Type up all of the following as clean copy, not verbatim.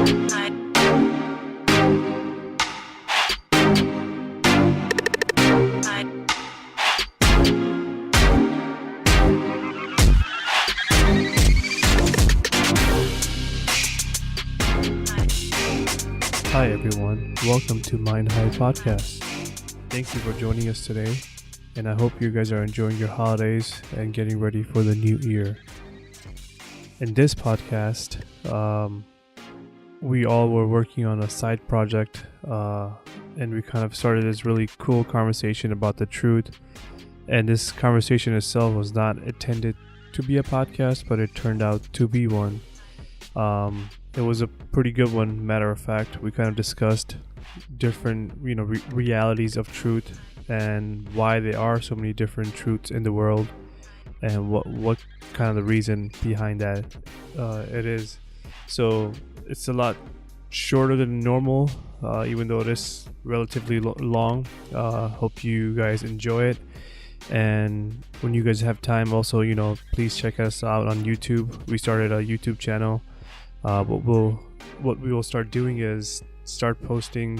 Hi everyone, welcome to Mind High Podcast. Thank you for joining us today, and I hope you guys are enjoying your holidays and getting ready for the new year. In this podcast, we all were working on a side project, and we kind of started this really cool conversation about the truth. And this conversation itself was not intended to be a podcast, but it turned out to be one. It was a pretty good one. Matter of fact, we kind of discussed different, realities of truth and why there are so many different truths in the world, and what kind of the reason behind that it is. So it's a lot shorter than normal, even though it is relatively long. Hope you guys enjoy it. And when you guys have time, also, please check us out on YouTube. We started a YouTube channel. What we will start doing is start posting,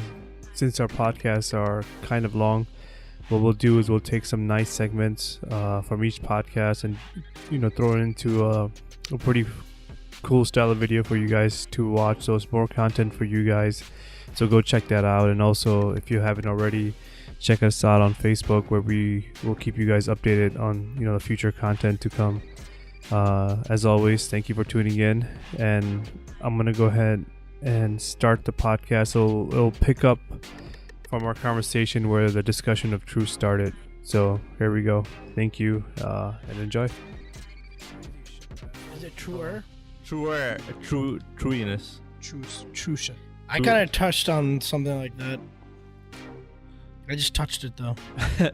since our podcasts are kind of long. What we'll do is we'll take some nice segments from each podcast and throw it into a pretty cool style of video for you guys to watch. So it's more content for you guys, so go check that out. And also, if you haven't already, check us out on Facebook, where we will keep you guys updated on the future content to come. As always, thank you for tuning in, and I'm gonna go ahead and start the podcast. So it'll pick up from our conversation where the discussion of truth started. So here we go. Thank you, and enjoy. Is it truer? Truiness. True shit. I kind of touched on something like that. I just touched it though. I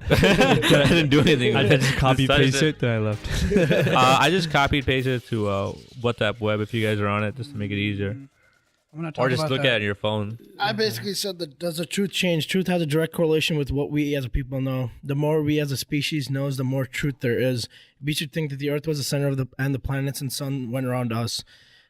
didn't do anything. I just copy paste it, then I left. I just copied pasted it to WhatsApp web if you guys are on it, just to make it easier. I'm gonna talk Or just about look that. at it on your phone. I basically said that, does the truth change? Truth has a direct correlation with what we as a people know. The more we as a species knows, the more truth there is. We should think that the Earth was the center of and the planets and sun went around us.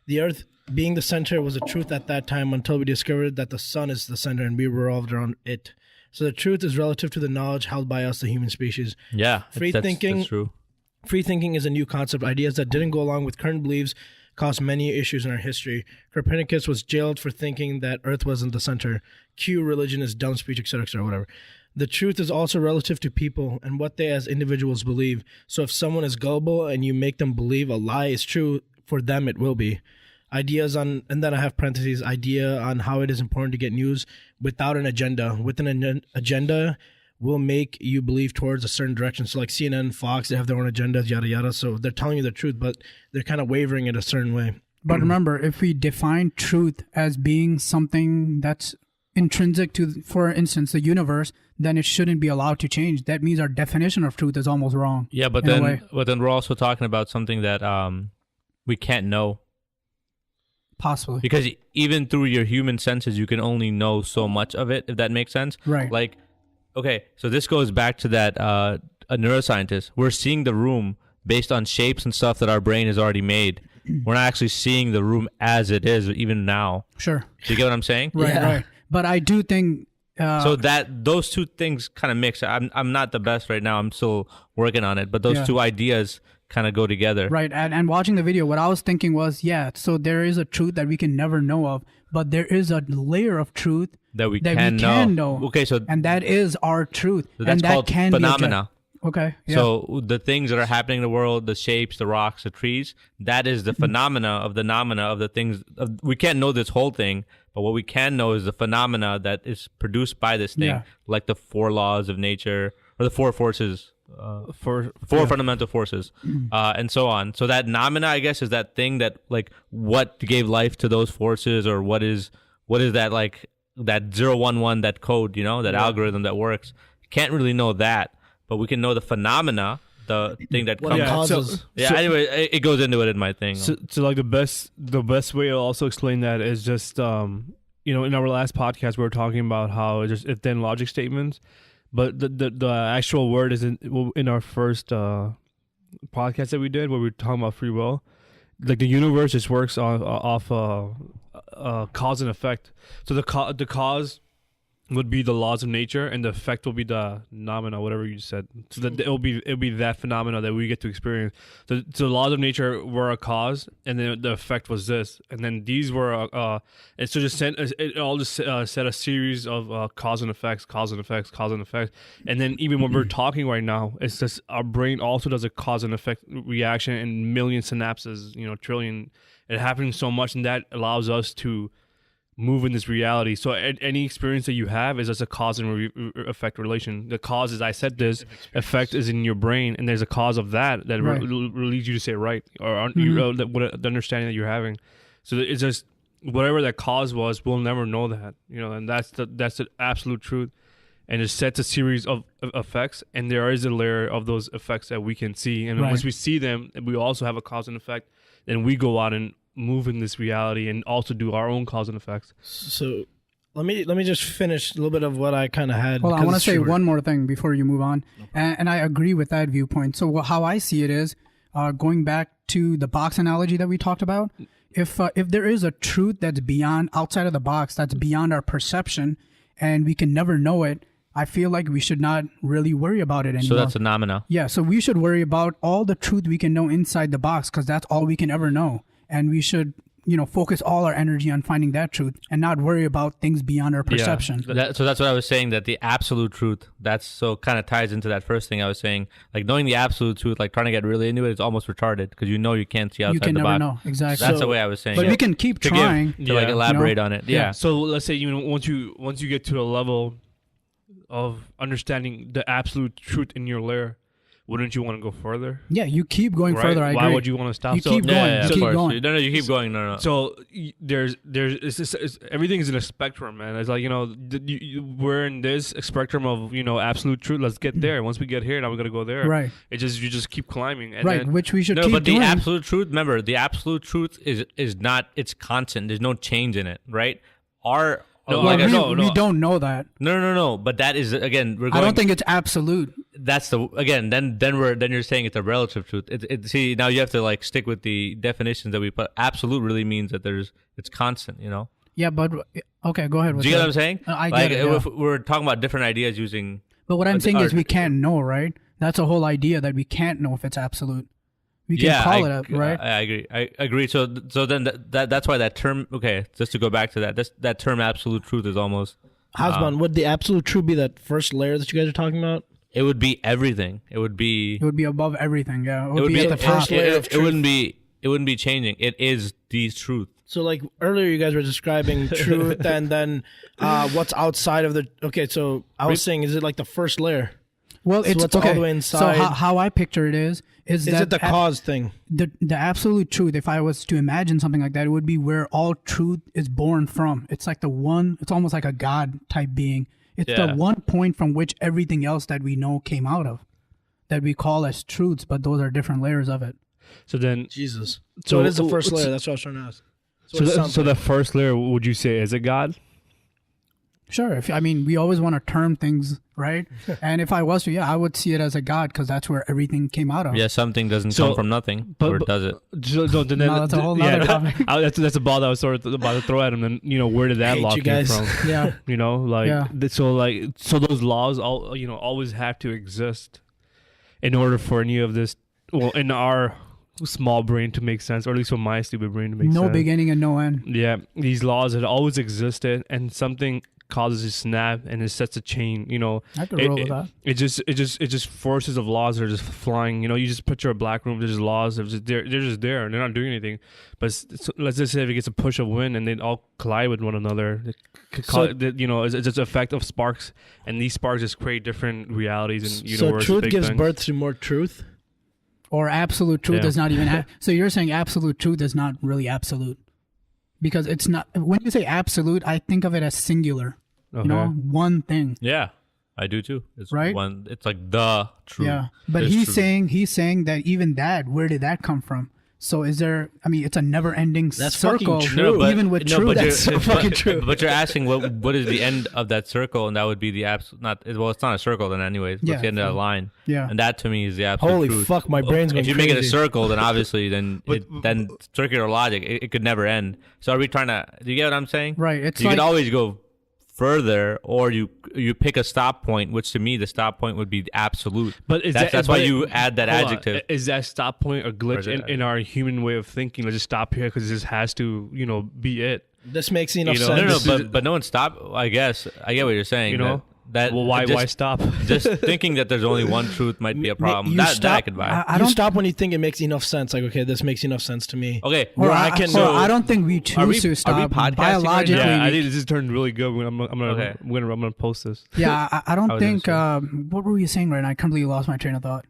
The Earth being the center was a truth at that time, until we discovered that the sun is the center and we revolved around it. So the truth is relative to the knowledge held by us, the human species. Yeah, Free-thinking that's true. Free thinking is a new concept. Ideas that didn't go along with current beliefs caused many issues in our history. Copernicus was jailed for thinking that Earth wasn't the center. Q, religion is dumb speech, etc., etc., whatever. The truth is also relative to people and what they as individuals believe. So if someone is gullible and you make them believe a lie is true, for them it will be. Ideas on, and then I have parentheses, idea on how it is important to get news without an agenda. With an agenda will make you believe towards a certain direction. So like CNN, Fox, they have their own agendas, yada, yada. So they're telling you the truth, but they're kind of wavering in a certain way. But remember, if we define truth as being something that's intrinsic to, for instance, the universe, then it shouldn't be allowed to change. That means our definition of truth is almost wrong. Yeah, but then we're also talking about something that we can't know. Possibly. Because even through your human senses, you can only know so much of it, if that makes sense. Right. Like, okay, so this goes back to that a neuroscientist. We're seeing the room based on shapes and stuff that our brain has already made. We're not actually seeing the room as it is, even now. Sure. Do you get what I'm saying? Right, right. But I do think... so that those two things kind of mix. I'm not the best right now. I'm still working on it. But those two ideas kind of go together. Right. And watching the video, what I was thinking was, so there is a truth that we can never know of, but there is a layer of truth that we can know. Okay, so and that is our truth. So that's and that called can phenomena. Okay. Yeah. So the things that are happening in the world, the shapes, the rocks, the trees, that is the phenomena of the things. We can't know this whole thing, but what we can know is the phenomena that is produced by this thing, like the 4 laws of nature or the 4 forces. Four fundamental forces, and so on. So that nomina, I guess, is that thing that, like, what gave life to those forces, or what is that, like, that 011, that code, that algorithm that works. Can't really know that, but we can know the phenomena, the thing that comes. Causes. Anyway, it goes into it in my thing. So like the best way to also explain that is just in our last podcast we were talking about how just if then logic statements. But the actual word is in our first podcast that we did, where we were talking about free will. Like the universe just works off cause and effect. So the cause would be the laws of nature, and the effect will be the phenomena, whatever you said. So that it'll be that phenomena that we get to experience. So the laws of nature were a cause, and then the effect was this, and then these were and so it all just set a series of cause and effects, and then even when we're talking right now, it's just our brain also does a cause and effect reaction in million synapses, trillion. It happens so much, and that allows us to move in this reality. So any experience that you have is just a cause and effect relation. The cause is I said this, effect is in your brain, and there's a cause of that Right. leads you to say right, or the understanding that you're having. So it's just whatever that cause was, we'll never know that, and that's the absolute truth. And it sets a series of effects, and there is a layer of those effects that we can see, and Right. once we see them, we also have a cause and effect. Then we go out and move in this reality and also do our own cause and effects. So let me just finish a little bit of what I kind of had. Well, I 'cause want to it's say short. one more thing before you move on, and I agree with that viewpoint. So how I see it is, going back to the box analogy that we talked about, if there is a truth that's beyond, outside of the box, that's beyond our perception, and we can never know it, I feel like we should not really worry about it anymore. So that's phenomena. Yeah, so we should worry about all the truth we can know inside the box, because that's all we can ever know. And we should, focus all our energy on finding that truth and not worry about things beyond our perception. So that's what I was saying, that the absolute truth, that's so kind of ties into that first thing I was saying. Like knowing the absolute truth, like trying to get really into it is almost retarded, because you can't see outside You can the never box. know, exactly. That's the way I was saying But it. we can keep trying. To like elaborate on it. Yeah. So let's say once you get to a level of understanding the absolute truth in your layer, wouldn't you want to go further? Yeah, you keep going Right? further. I agree. Why would you want to stop? You keep going. Yeah, You of keep course. going. No, you keep going. No. So there's everything is in a spectrum, man. It's like we're in this spectrum of absolute truth. Let's get there. Once we get here, now we gotta go there. Right. You just keep climbing. And Right, then, which we should No, keep but doing. the absolute truth, remember, the absolute truth is not, it's constant. There's no change in it, right? No, Well, like, we, no. we don't know that. No. But that is, again, we're going. I don't think it's absolute. That's the, again, then you're saying it's a relative truth. See, now you have to like stick with the definitions that we put. Absolute really means that it's constant, Yeah, but okay, go ahead. Do you get what I'm saying? I like, get it. Yeah. if we're talking about different ideas using. But what I'm saying is our- we can't know, right? That's a whole idea, that we can't know if it's absolute. We can call it up, right? I agree. I agree. So then that's why that term. Okay, just to go back to that term, absolute truth is almost. Hasban, would the absolute truth be that first layer that you guys are talking about? It would be everything. It would be. It would be above everything. Yeah, It would be at the top. first layer of It wouldn't be. It wouldn't be changing. It is the truth. So like earlier you guys were describing truth and then what's outside of the, okay, so I was saying, is it like the first layer? Well, So it's what's all okay. the way inside? So how I picture it is Is that it the cause thing? the absolute truth, if I was to imagine something like that, it would be where all truth is born from. It's like it's almost like a God type being. It's Yeah. the one point from which everything else that we know came out of, that we call as truths, but those are different layers of it. So then, Jesus. So So it is the first it's- layer. That's what I was trying to ask. so the first layer, would you say, is it God? Sure. We always want to term things, right? And if I was to, I would see it as a God, because that's where everything came out of. Yeah, something doesn't So- come from nothing, but- or does it? So then, No, that's a whole nother topic. That's a ball that I was sort of about to throw at him. And where did that Hate law you came guys. from? Yeah. Yeah. So those laws always have to exist in order for any of this, in our small brain to make sense, or at least for my stupid brain to make sense. No beginning and no end. Yeah, these laws had always existed, and something causes a snap and it sets a chain. I could roll with that. It just forces of laws are just flying. You just picture a black room. There's laws. They're just there. They're not doing anything. But let's just say if it gets a push of wind and they all collide with one another, it's just an effect of sparks, and these sparks just create different realities and So universes. truth big gives things. birth to more truth? Or absolute truth Yeah. is not even. So you're saying absolute truth is not really absolute, because it's not. When you say absolute, I think of it as singular. Okay. One thing. Yeah, I do too. It's Right? It's like the truth. Yeah, but There's he's truth. saying that even that, where did that come from? So is there? I mean, it's a never-ending That's circle. fucking true. but- Even with no, truth, but that's so fucking true. But you're asking what is the end of that circle, and that would be the absolute. Not well, it's not a circle then, anyways. What's Yeah, the end of that line? Yeah. And that to me is the absolute Holy truth. fuck, my brain's going If you crazy. make it a circle, then obviously, then But- then circular logic, it could never end. So are we trying to? Do you get what I'm saying? Right. It's You like could always go further, or you pick a stop point, which to me the stop point would be absolute. But is that's why you add that hold on. adjective. Is that stop point a Or glitch is it- in our human way of thinking? Let's just stop here because this has to, be it. This makes enough You know, sense. No, but no one stopped. I guess I get what you're saying. You know? that Well, why just, stop? just thinking that there's only one truth might be a problem. You That I stop- could buy. I you don't. stop when you think it makes enough sense. Like, okay, this makes enough sense to me. Okay, Or I can so know- I don't think we Are we- choose to are we stop podcasting right now? biologically. Yeah, I we- think this has turned really good. Okay. I'm gonna post this. Yeah, I don't I was think. gonna What were you saying right now? I completely lost my train of thought.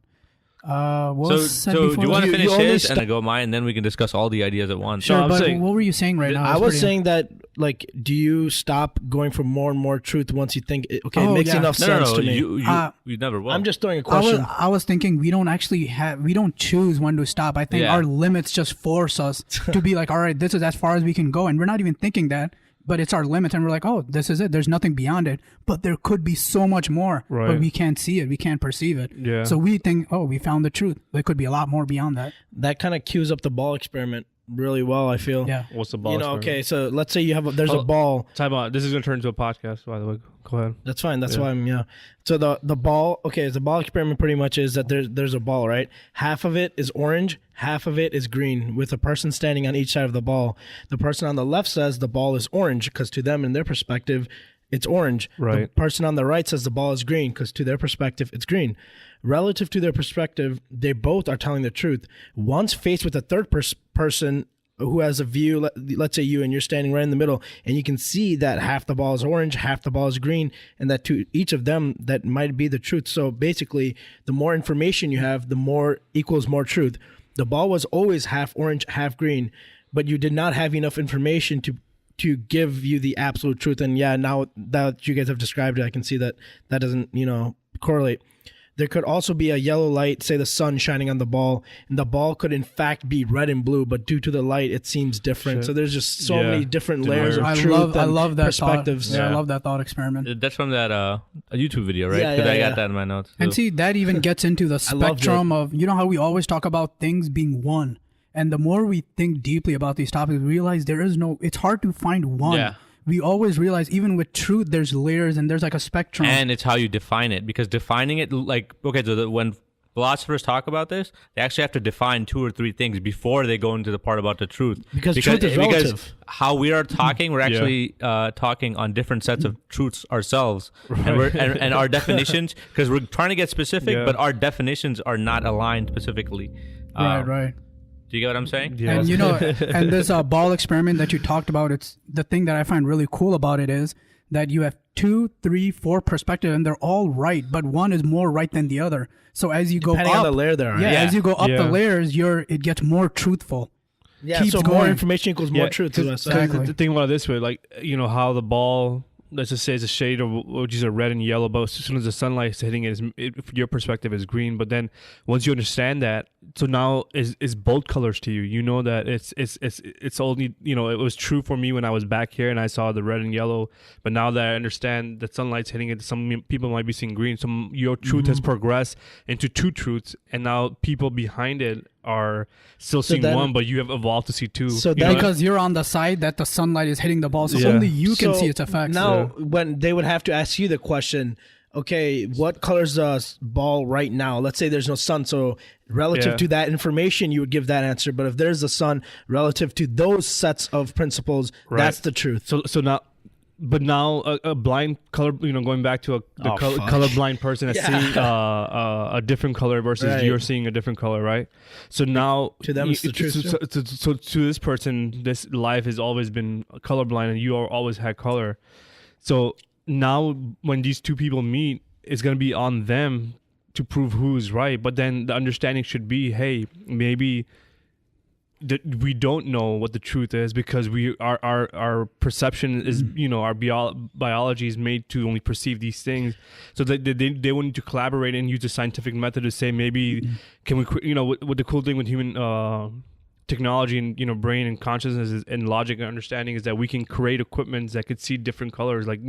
What so was said do before you want to that? finish only his sta- and then go mine, and then we can discuss all the ideas at once. Sure, I'm but saying- what were you saying right now? I It's was pretty- saying that, like, do you stop going for more and more truth once you think, it Oh, makes yeah. enough No, sense no, to me? you never will. I'm just throwing a I was, question. I was thinking we don't actually we don't choose when to stop. I think Yeah. our limits just force us to be like, all right, this is as far as we can go. And we're not even thinking that, but it's our limit. And we're like, oh, this is it. There's nothing beyond it. But there could be so much more, but Right. we can't see it. We can't perceive it. Yeah. So we think, oh, we found the truth. There could be a lot more beyond that. That kind of cues up the ball experiment really well, I feel. Yeah. What's the ball? experiment? Okay, so let's say you have there's Oh. a ball. Time out. This is gonna turn into a podcast. By the way, go ahead. That's fine. That's Yeah. why I'm So the ball. Okay, the ball experiment pretty much is that there's a ball, right? Half of it is orange, half of it is green, with a person standing on each side of the ball. The person on the left says the ball is orange because to them, in their perspective, it's orange. The Right. person on the right says the ball is green because to their perspective, it's green. Relative to their perspective, they both are telling the truth. Once faced with a third person who has a view, let's say you, and you're standing right in the middle, and you can see that half the ball is orange, half the ball is green, and that to each of them, that might be the truth. So basically, the more information you have, the more equals more truth. The ball was always half orange, half green, but you did not have enough information to give you the absolute truth. And yeah, now that you guys have described it, I can see that doesn't, correlate. There could also be a yellow light, say the sun shining on the ball, and the ball could in fact be red and blue, but due to the light, it seems different. Shit. So there's just so Yeah. many different Different layers of layers. truth I and love that perspectives. thought. Yeah, I Yeah. love that thought experiment. That's from that a YouTube video, right? Yeah, Because I yeah. got that in my notes. And too. see, that even gets into the I loved spectrum of, how we always talk about things being one. And the more we think deeply about these topics, we realize it's hard to find one. Yeah. We always realize, even with truth, there's layers and there's like a spectrum. And it's how you define it, because defining it, when philosophers talk about this, they actually have to define 2 or 3 things before they go into the part about the truth. Because truth is relative. How we are talking, we're actually talking on different sets of truths ourselves, and we're and our definitions, because we're trying to get specific, Yeah. but our definitions are not aligned specifically. Right. Do you get what I'm saying? Yeah. And and this ball experiment that you talked about, it's the thing that I find really cool about it is that you have 2, 3, 4 perspectives, and they're all right, but one is more right than the other. So as you Depending go up, on the layer there. yeah, as you go up the Yeah. layers, it gets more truthful. Yeah, Keeps so more going. information equals more truth to us. Exactly. Think about it this way, like how the ball, let's just say, is a shade of which is a red and yellow, but as soon as the sunlight is hitting it, your perspective is green. But then once you understand that, so now is both colors to you. You know that it's only it was true for me when I was back here and I saw the red and yellow. But now that I understand that sunlight's hitting it, some people might be seeing green. Your truth has progressed into 2 truths, and now people behind it are still seeing then- one, but you have evolved to see 2. So You then- know? Because you're on the side that the sunlight is hitting the ball, so Yeah. only you can So see its effects. Now, when they would have to ask you the question, okay, what color's the ball right now? Let's say there's no sun, so relative Yeah. to that information, you would give that answer. But if there's a sun, relative to those sets of principles, Right. that's the truth. So now, but now a blind color, going back to Oh, fuck. colorblind person that's Yeah. seeing a different color versus Right. you're seeing a different color, right? So now To them, it's the truth, So to this person, this life has always been colorblind, and you always had color. So now, when these 2 people meet, it's gonna be on them to prove who's right. But then the understanding should be, hey, maybe we don't know what the truth is because our perception is our biology is made to only perceive these things, so that they will need to collaborate and use the scientific method to say maybe can we with the cool thing with human technology and brain and consciousness and logic and understanding is that we can create equipment that could see different colors, like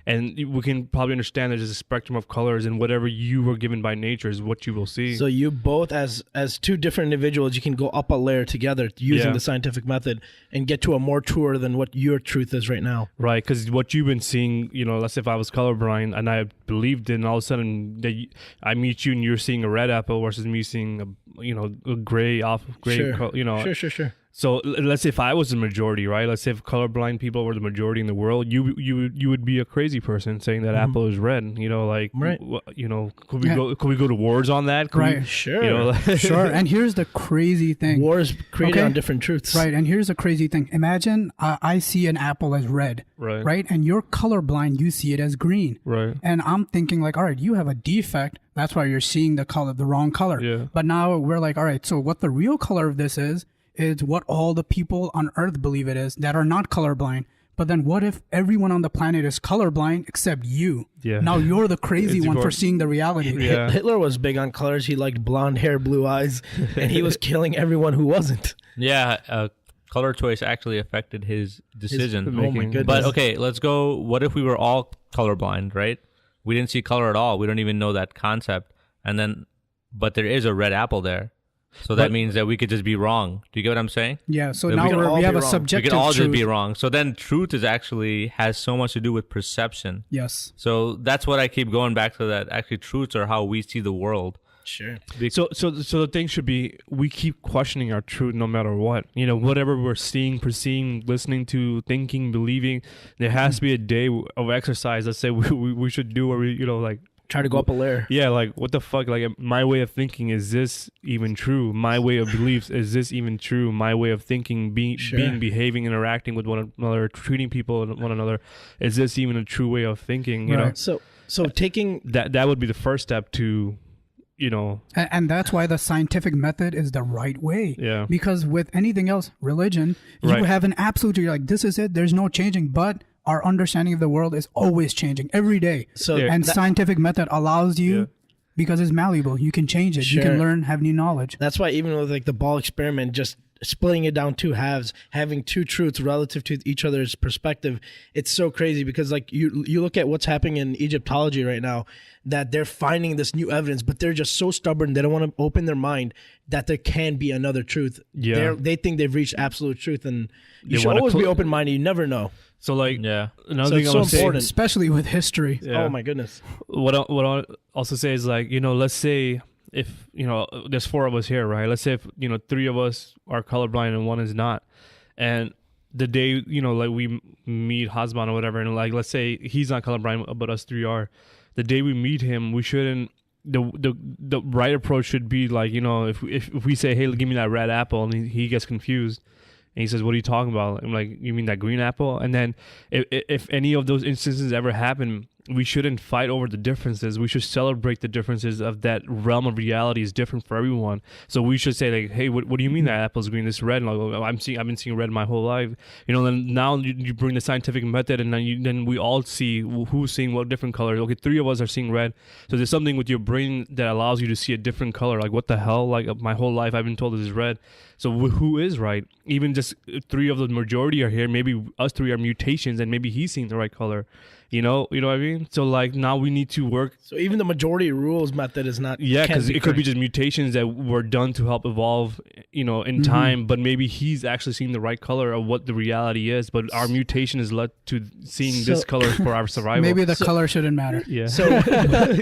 and we can probably understand there's a spectrum of colors, and whatever you were given by nature is what you will see. So you both, as two different individuals, you can go up a layer together using the scientific method and get to a more truer than what your truth is right now. Right, because what you've been seeing, let's say if I was colorblind and I believed it, and all of a sudden I meet you and you're seeing a red apple versus me seeing a gray Sure. So let's say if I was the majority, right? Let's say if colorblind people were the majority in the world, you would be a crazy person saying that apple is red. Right. Could we go to wars on that? Right. Sure. Sure. And here's the crazy thing. Wars created on different truths. Right. And here's the crazy thing. Imagine I see an apple as red. Right. Right. And you're colorblind. You see it as green. Right. And I'm thinking like, all right, you have a defect. That's why you're seeing the wrong color. Yeah. But now we're like, all right, so what the real color of this is what all the people on Earth believe it is that are not colorblind. But then what if everyone on the planet is colorblind except you? Yeah. Now you're the crazy one for seeing the reality. Yeah. Hitler was big on colors. He liked blonde hair, blue eyes, and he was killing everyone who wasn't. Yeah, color choice actually affected his decision. Oh my goodness. But okay, let's go. What if we were all colorblind, right? We didn't see color at all. We don't even know that concept. But there is a red apple there. So that means that we could just be wrong. Do you get what I'm saying? Yeah, so That now we have a We subjective could all truth. just be wrong. So then truth has so much to do with perception. Yes. So that's what I keep going back to, that actually truths are how we see the world. Sure. So the thing should be, we keep questioning our truth no matter what. Whatever we're seeing, perceiving, listening to, thinking, believing, there has to be a day of exercise. Let's say we should do where we Try to go up a layer. yeah, like what the fuck, like my way of thinking, is this even true? My way of beliefs, is this even true? My way of thinking, being, behaving, interacting with one another, treating people one another, is this even a true way of thinking? Right. So taking that would be the first step to And that's why the scientific method is the right way. Yeah. Because with anything else, religion, you Right. have an absolute, you're like, this is it, there's no changing. But our understanding of the world is always changing every day. So And scientific method allows you, Yeah. because it's malleable, you can change it. You can Sure. learn, have new knowledge. That's why even with the ball experiment, just splitting it down two halves, having two truths relative to each other's perspective, it's so crazy because you look at what's happening in Egyptology right now, that they're finding this new evidence, but they're just so stubborn, they don't want to open their mind that there can be another truth. Yeah. They think they've reached absolute truth, and you They should wanna always be open-minded. You never know. So Yeah. another So thing it's I so want to say, important. Especially with history. Yeah. Oh my goodness. what I also say is let's say if there's four of us here, right? Let's say if three of us are colorblind and one is not, and the day we meet Hasban or whatever, and let's say he's not colorblind but us three are, the day we meet him, we shouldn't. The right approach should be if we say, hey, give me that red apple, and he gets confused. And he says, what are you talking about? I'm like, you mean that green apple? And then if any of those instances ever happen, we shouldn't fight over the differences. We should celebrate the differences of that realm of reality is different for everyone. So we should say hey, what do you mean that apple's green? This red? And I've been seeing red my whole life. Then now you bring the scientific method, and then we all see who's seeing what different colors. Okay, three of us are seeing red. So there's something with your brain that allows you to see a different color. Like what the hell? Like my whole life I've been told this is red. So who is right? Even just three of the majority are here. Maybe us three are mutations, and maybe he's seeing the right color. You know what I mean? So now we need to work. So even the majority rules method is not. Yeah, because it could be just mutations that were done to help evolve, in time. But maybe he's actually seeing the right color of what the reality is. But our mutation is led to seeing this color for our survival. Maybe the color shouldn't matter. Yeah. So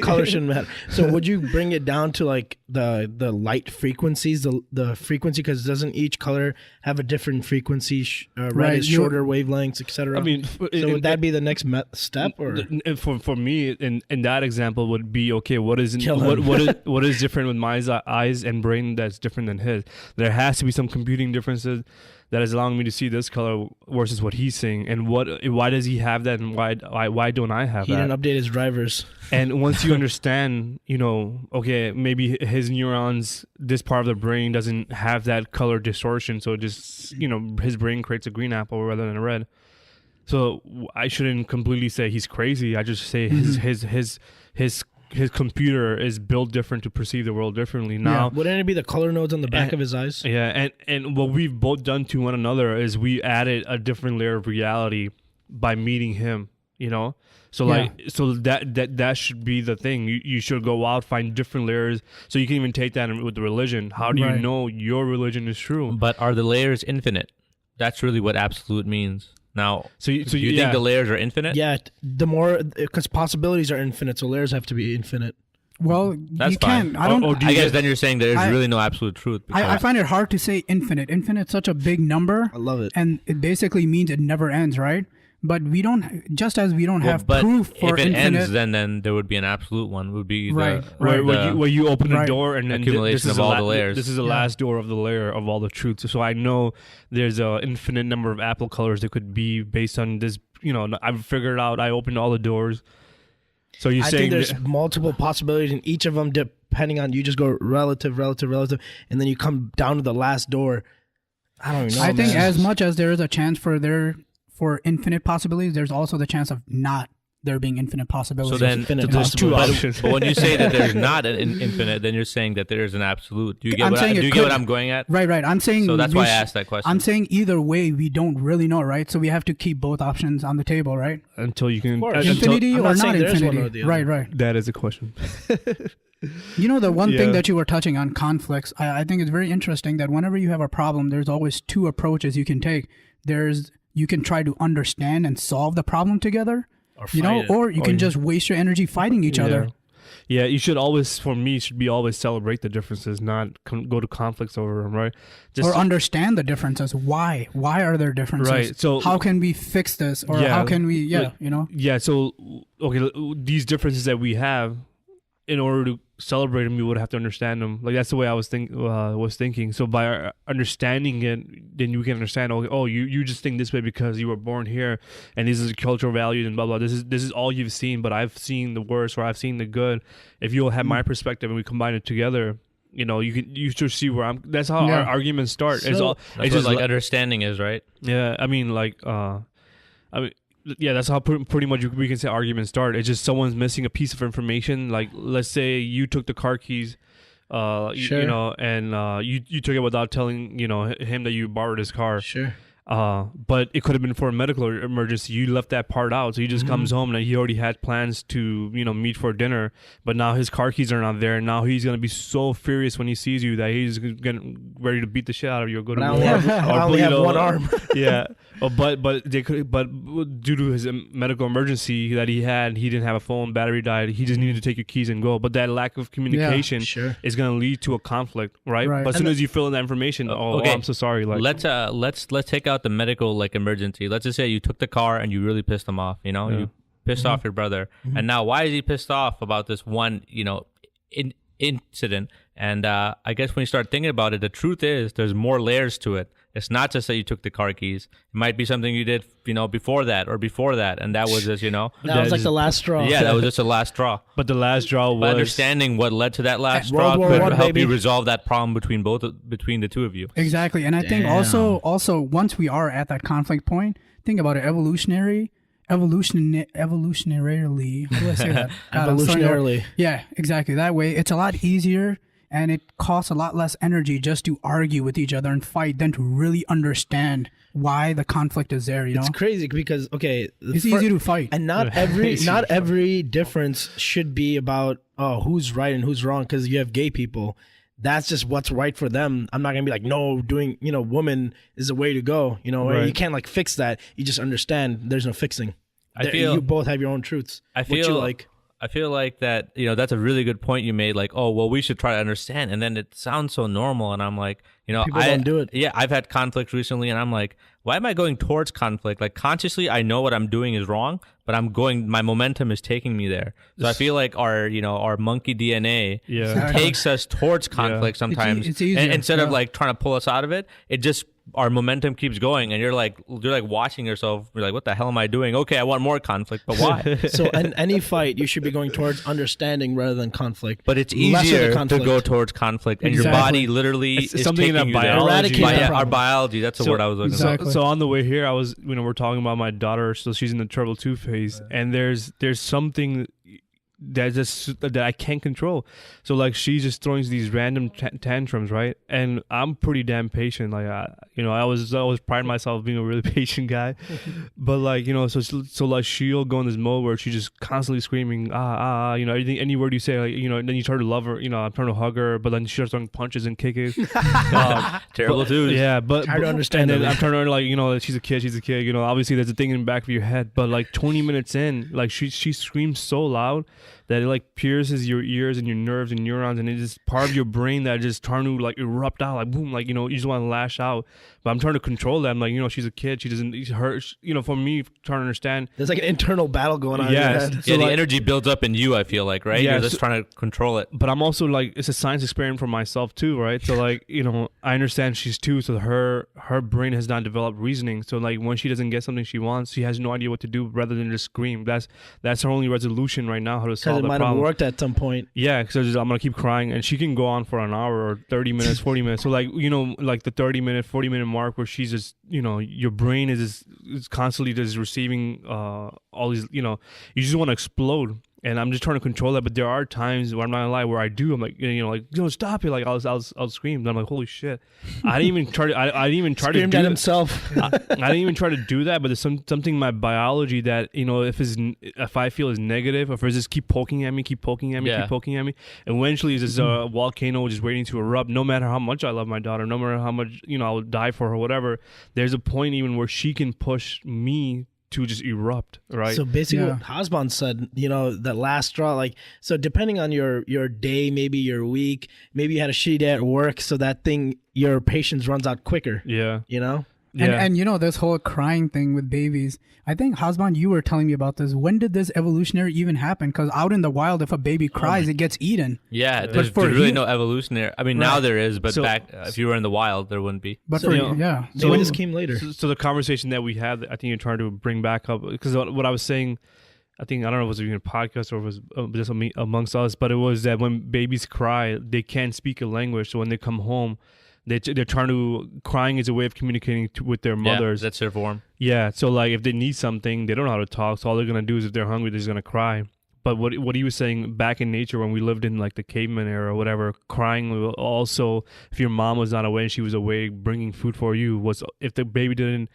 color shouldn't matter. So would you bring it down to the light frequencies, the frequency? Because doesn't each color have a different frequency? Red Right, is shorter wavelengths, etc. I mean, so would that be the next step? Or for me, in that example, would be okay. What is Kill him. what is different with my eyes and brain that's different than his? There has to be some computing differences that is allowing me to see this color versus what he's seeing, and why does he have that, and why don't I have he that? didn't update his drivers. And once you understand, okay, maybe his neurons, this part of the brain doesn't have that color distortion, so just his brain creates a green apple rather than a red. So I shouldn't completely say he's crazy. I just say his his computer is built different to perceive the world differently. Now, wouldn't it be the color nodes on the back of his eyes? Yeah, and what we've both done to one another is we added a different layer of reality by meeting him. You know, so that should be the thing. You should go out, find different layers, so you can even take that with the religion. How do you know your religion is true? But are the layers infinite? That's really what absolute means. Now, so you think the layers are infinite? Yeah, the more, because possibilities are infinite, so layers have to be infinite. Well, that's you fine. can't. I don't. I guess then you're saying there's really no absolute truth. I find it hard to say infinite. Infinite's such a big number. I love it. And it basically means it never ends, right? But we don't, just as we don't have proof for if it infinite. ends, then there would be an absolute one. Would be right. Where you open the door and then accumulation of all the layers. This is the last door of the layer of all the truths. So I know there's an infinite number of apple colors that could be based on this. You know, I've figured out. I opened all the doors. So you're saying think there's multiple possibilities, and each of them depending on, you just go relative, and then you come down to the last door. I don't even know. I think as much as there is a chance for infinite possibilities, there's also the chance of not there being infinite possibilities. So then there's two options. But when you say that there's not an infinite, then you're saying that there is an absolute. Do you get what I'm going at? Right. I'm saying. So that's why I asked that question. I'm saying either way, we don't really know, right? So we have to keep both options on the table, right? Until you can infinity or not infinity. Right. That is a question. You know, the one thing that you were touching on, conflicts, I think it's very interesting that whenever you have a problem, there's always two approaches you can take. You can try to understand and solve the problem together, or you can just waste your energy fighting each other. Yeah, you should always, for me, always celebrate the differences, not go to conflicts over them, right? Or understand the differences. Why? Why are there differences? Right. So how can we fix this? Or how can we, Yeah, so, okay, these differences that we have, in order to celebrate them, you would have to understand them. Like, that's the way I was thinking. So by understanding it, then you can understand. Oh, you just think this way because you were born here, and this is cultural values and blah blah. This is all you've seen, but I've seen the worst, or I've seen the good. If you'll have my perspective and we combine it together, you should see where I'm. That's how our arguments start. So, it's just like understanding is, right? Yeah, yeah, that's how pretty much we can say arguments start. It's just someone's missing a piece of information. Like, let's say you took the car keys, and you took it without telling him that you borrowed his car. Sure. But it could have been for a medical emergency. You left that part out, so he just comes home and he already had plans to meet for dinner. But now his car keys are not there. And now he's gonna be so furious when he sees you that he's getting ready to beat the shit out of you. Or go to war. I only have one arm. Yeah, but due to his medical emergency that he had, he didn't have a phone. Battery died. He just needed to take your keys and go. But that lack of communication is gonna lead to a conflict, right? But as soon as you fill in that information, I'm so sorry. Like, let's take out the medical emergency. Let's just say you took the car and you really pissed him off. You pissed off your brother, and now why is he pissed off about this one incident? And I guess when you start thinking about it, the truth is there's more layers to it. It's not just that you took the car keys. It might be something you did, before that, and that was just, that was like the last straw. Yeah, that was just the last straw. But the last straw was understanding what led to that last straw could help you resolve that problem between the two of you. Exactly, and I think also once we are at that conflict point, think about it evolutionarily. How do I say that? Evolutionarily. Yeah, exactly. That way, it's a lot easier. And it costs a lot less energy just to argue with each other and fight than to really understand why the conflict is there. It's crazy because it's easy to fight, and not every difference should be about who's right and who's wrong. Because you have gay people, that's just what's right for them. I'm not gonna be like, no, doing woman is the way to go. You can't fix that. You just understand there's no fixing. You both have your own truths. I feel like that, that's a really good point you made. Like, we should try to understand. And then it sounds so normal. And I'm like, people don't do it. Yeah, I've had conflict recently and I'm like, why am I going towards conflict? Like, consciously, I know what I'm doing is wrong, but my momentum is taking me there. So I feel like our monkey DNA takes us towards conflict sometimes. It's easier. And instead of trying to pull us out of it, our momentum keeps going, and you're like watching yourself. You're like, what the hell am I doing? Okay, I want more conflict, but why? So in any fight, you should be going towards understanding rather than conflict. But it's easier to go towards conflict, and your body literally is something taking in you biology. our biology. That's the word I was looking for. So on the way here, I was, we're talking about my daughter. So she's in the turtle 2 phase, and there's something that I can't control. So like she's just throwing these random tantrums, right? And I'm pretty damn patient. Like I always pride myself being a really patient guy, but like so like she'll go in this mode where she's just constantly screaming everything, any word you say, like and then you try to love her, I'm trying to hug her, but then she starts throwing punches and kicking. Terrible too. Yeah, but hard to understand. And then I'm trying to like she's a kid. Obviously there's a thing in the back of your head, but like 20 minutes in, like she screams so loud that it like pierces your ears and your nerves and neurons, and it's just part of your brain that just turn to like erupt out, like boom, like you just want to lash out. But I'm trying to control that. I'm like, she's a kid, she doesn't hurt. For me, trying to understand, there's like an internal battle going on in your head. So the energy builds up in you, I feel like, right? You're just trying to control it. But I'm also like, it's a science experiment for myself too, right? So like, I understand she's 2, so her brain has not developed reasoning. So like when she doesn't get something she wants, she has no idea what to do rather than just scream. That's her only resolution right now, how to solve the problem. It might have worked at some point. Yeah, because I'm gonna keep crying, and she can go on for an hour or 30 minutes, 40 minutes. So like like the 30-minute, 40-minute mark where she's just your brain is constantly just receiving all these you just want to explode. And I'm just trying to control that, but there are times where I'm not gonna lie, where I do. I'm like, stop it! Like I'll scream. And I'm like, holy shit! I didn't even try to. I didn't even try Screamed to do at himself. I didn't even try to do that. But there's something in my biology that if I feel is negative, or if it's just keep poking at me, eventually it's just a volcano just waiting to erupt. No matter how much I love my daughter, no matter how much I would die for her, whatever. There's a point even where she can push me to just erupt, right? So basically what Hasban said, that last straw, like, so depending on your day, maybe your week, maybe you had a shitty day at work, so that thing, your patience runs out quicker. Yeah. And this whole crying thing with babies, I think, Hasban, you were telling me about this. When did this evolutionary even happen? Because out in the wild, if a baby cries, it gets eaten. Yeah, there's really no evolutionary. I mean, now there is, but back if you were in the wild, there wouldn't be. But so this came later. So the conversation that we had, I think you're trying to bring back up, because what I was saying, I don't know if it was even a podcast or if it was just amongst us, but it was that when babies cry, they can't speak a language. So when they come home, they're trying to, crying is a way of communicating with their mothers. Yeah, that's their form. Yeah, so like if they need something, they don't know how to talk, so all they're going to do is if they're hungry, they're just going to cry. But what he was saying, back in nature when we lived in like the caveman era or whatever, crying also, if your mom was not away and she was away bringing food for you, was if the baby didn't,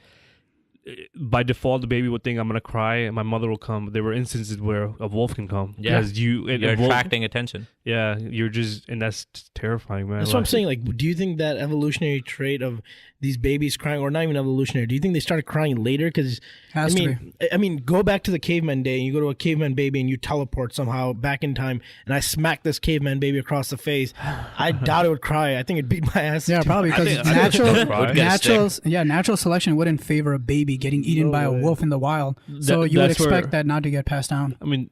by default, the baby would think I'm gonna cry and my mother will come. But there were instances where a wolf can come. Yeah, because you're attracting attention. Yeah, and that's terrifying, man. That's what I'm saying. Like, do you think that evolutionary trait of these babies crying, or not even evolutionary, do you think they started crying later? Because I mean, go back to the caveman day and you go to a caveman baby and you teleport somehow back in time, and I smack this caveman baby across the face. I doubt it would cry. I think it'd beat my ass. Yeah, probably, because natural selection wouldn't favor a baby getting eaten by a wolf in the wild. So you would expect that not to get passed down. I mean,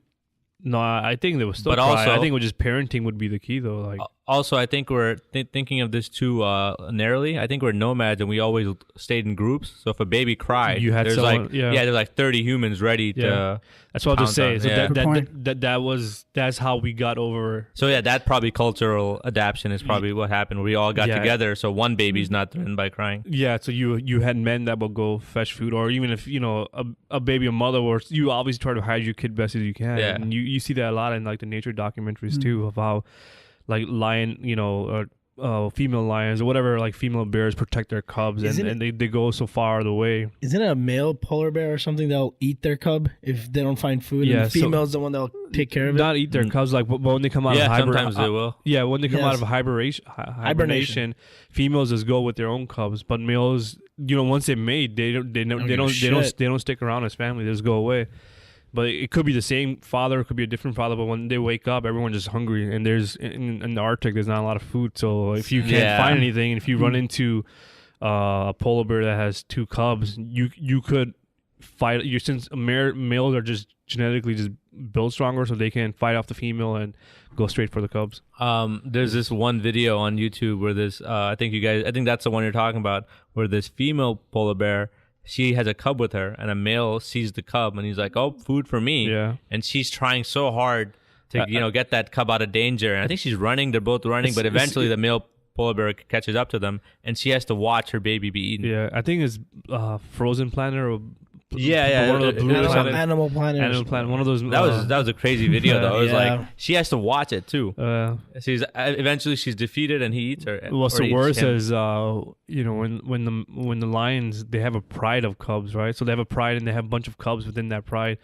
no, I think they would still cry. Also, I think it was just parenting would be the key, though. Like, also, I think we're thinking of this too narrowly. I think we're nomads and we always stayed in groups. So if a baby cried, there's like 30 humans ready to. That's what I'll just say. So that's how we got over. So yeah, that probably cultural adaptation is probably what happened. We all got together, so one baby's not threatened by crying. Yeah, so you had men that will go fetch food, or even if a baby, a mother, or you always try to hide your kid best as you can. Yeah. And you see that a lot in like the nature documentaries too, of how like lion, female lions or whatever, like female bears protect their cubs, and they go so far the way. Isn't it a male polar bear or something that'll eat their cub if they don't find food? Yeah, and the female's the one that'll take care of it? Not eat their cubs, like, but when they come out of sometimes they will. Yeah, when they come out of hibernation, females just go with their own cubs, but males, once they mate, they don't stick around as family. They just go away. But it could be the same father, it could be a different father. But when they wake up, everyone's just hungry, and there's in the Arctic, there's not a lot of food. So if you can't find anything, and if you run into a polar bear that has 2 cubs, you could fight. Since males are just genetically just built stronger, so they can fight off the female and go straight for the cubs. There's this one video on YouTube where this I think that's the one you're talking about, where this female polar bear, she has a cub with her, and a male sees the cub, and he's like, "Oh, food for me!" Yeah. And she's trying so hard to get that cub out of danger. And I think she's running. They're both running, but eventually the male polar bear catches up to them, and she has to watch her baby be eaten. Yeah, I think it's Frozen Planet or Yeah. one of the blue planet. Animal Planet. Animal Planet. One of those. That was a crazy video though. It was Yeah. like she has to watch it too. She's eventually defeated and he eats her. What's or the eats worst him. is when the lions, they have a pride of cubs, right? So they have a pride and they have a bunch of cubs within that pride.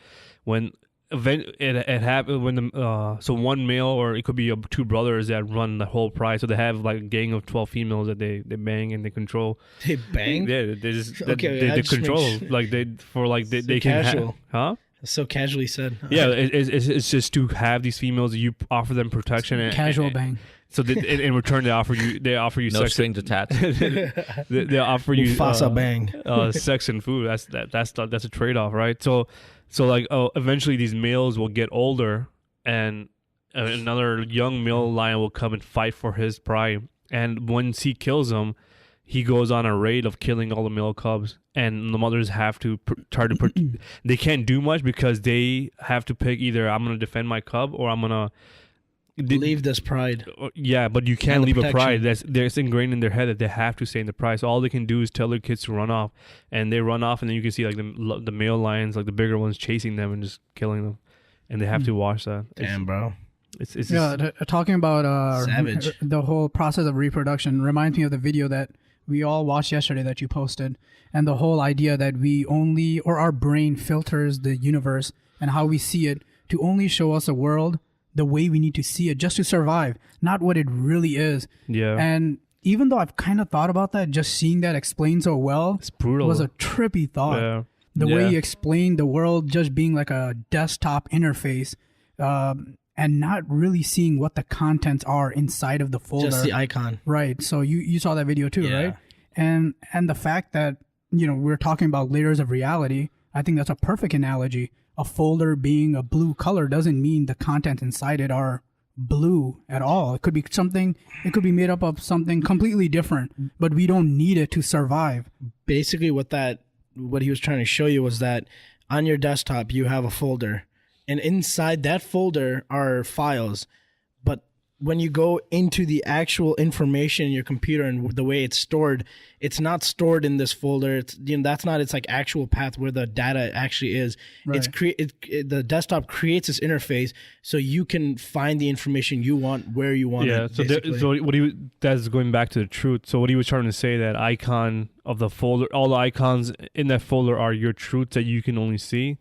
When it happened when the so one male, or it could be two brothers that run the whole pride. So they have like a gang of 12 females that they bang and they control. They bang? Yeah, they just Okay, they control like they can casual. huh? So casually said. Yeah, it's just to have these females. You offer them protection and Casual bang. So in return, they offer you no sex. strings attached. they offer you Mufasa bang. sex and food. That's a trade off, right? So like eventually these males will get older, and another young male lion will come and fight for his pride. And once he kills them, he goes on a raid of killing all the male cubs, and the mothers have to try to. They can't do much because they have to pick either I'm going to defend my cub or I'm going to leave this pride. Yeah, but you can't And the leave a protection. pride. That's ingrained in their head that they have to stay in the pride. So all they can do is tell their kids to run off, and they run off, and then you can see like the male lions, like the bigger ones, chasing them and just killing them, and they have to watch that. Damn, bro. It's Yeah, talking about Savage. the whole process of reproduction reminds me of the video that we all watched yesterday that you posted, and the whole idea that we only, or our brain filters the universe and how we see it to only show us a world the way we need to see it just to survive, not what it really is. Yeah. And even though I've kind of thought about that, just seeing that explained so well It's brutal. was a trippy thought. Yeah. The way Yeah. you explained the world just being like a desktop interface, and not really seeing what the contents are inside of the folder. Just the icon. Right. So you saw that video too, Yeah. right? And the fact that, we're talking about layers of reality, I think that's a perfect analogy. A folder being a blue color doesn't mean the contents inside it are blue at all. It could be made up of something completely different, but we don't need it to survive. Basically what he was trying to show you was that on your desktop you have a folder, and inside that folder are files, but when you go into the actual information in your computer and the way it's stored, it's not stored in this folder. It's that's not its like actual path where the data actually is. Right. The desktop creates this interface so you can find the information you want where you want Yeah. it. So that's going back to the truth. So what he was trying to say, that icon of the folder, all the icons in that folder are your truths that you can only see.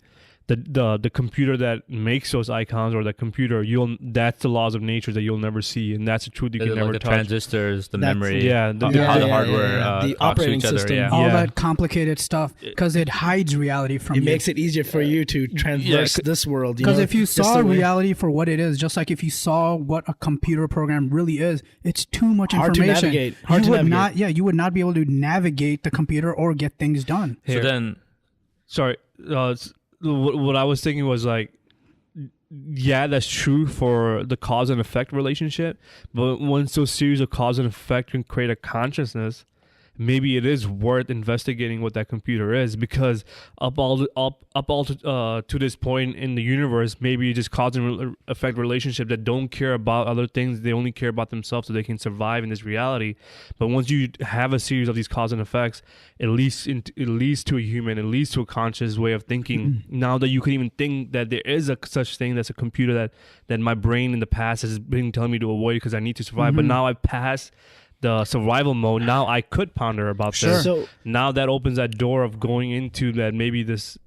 The computer that makes those icons, or the computer, that's the laws of nature that you'll never see, and that's the truth you can never the touch. transistors, the That's- memory, Yeah, how the yeah, hardware yeah. The talks to operating each other. system. Yeah. All Yeah. that complicated stuff, because it hides reality from It you. makes it easier for you to traverse this world. Because if you Just saw the way- reality for what it is, just like if you saw what a computer program really is, it's too much Hard to information. navigate. Hard you to would navigate. not, you would not be able to navigate the computer or get things done. So Here. then, Sorry, what I was thinking was like, yeah, that's true for the cause and effect relationship, but once those series of cause and effect can create a consciousness, maybe it is worth investigating what that computer is, because up to this point in the universe, maybe just cause and effect relationship that don't care about other things. They only care about themselves so they can survive in this reality. But once you have a series of these cause and effects, it leads to a human, it leads to a conscious way of thinking. Now that you can even think that there is such thing that's a computer that my brain in the past has been telling me to avoid because I need to survive, but now I pass the survival mode. Now I could ponder about Sure. this. So Now that opens that door of going into that maybe this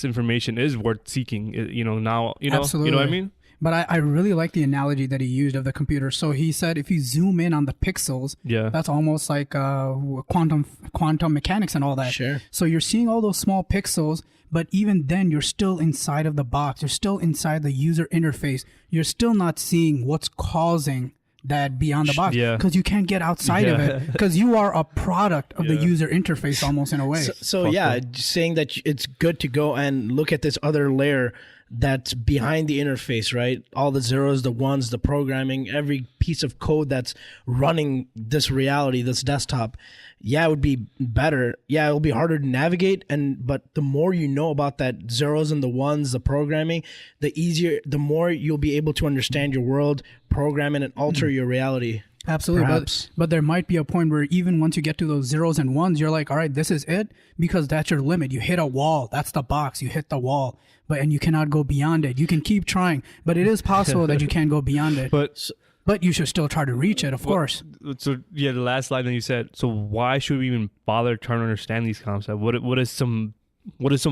information is worth seeking. Now you know Absolutely. what I mean? But I really like the analogy that he used of the computer. So he said if you zoom in on the pixels, Yeah. that's almost like quantum mechanics and all that. Sure. So you're seeing all those small pixels, but even then you're still inside of the box. You're still inside the user interface. You're still not seeing what's causing that beyond the box, Yeah. because you can't get outside of it, because you are a product of the user interface almost in a way. So yeah, saying that it's good to go and look at this other layer that's behind the interface, right? All the zeros, the ones, the programming, every piece of code that's running this reality, this desktop. Yeah, it would be better. Yeah, it will be harder to navigate, but the more you know about that zeros and the ones, the programming, the more you'll be able to understand your world, program it, and alter your reality. Absolutely. Perhaps. But there might be a point where even once you get to those zeros and ones, you're like, all right, this is it, because that's your limit. You hit a wall. That's the box. You hit the wall, and you cannot go beyond it. You can keep trying, but it is possible that you can't go beyond it. But you should still try to reach it, of course. So yeah, the last line that you said. So why should we even bother trying to understand these concepts? What is some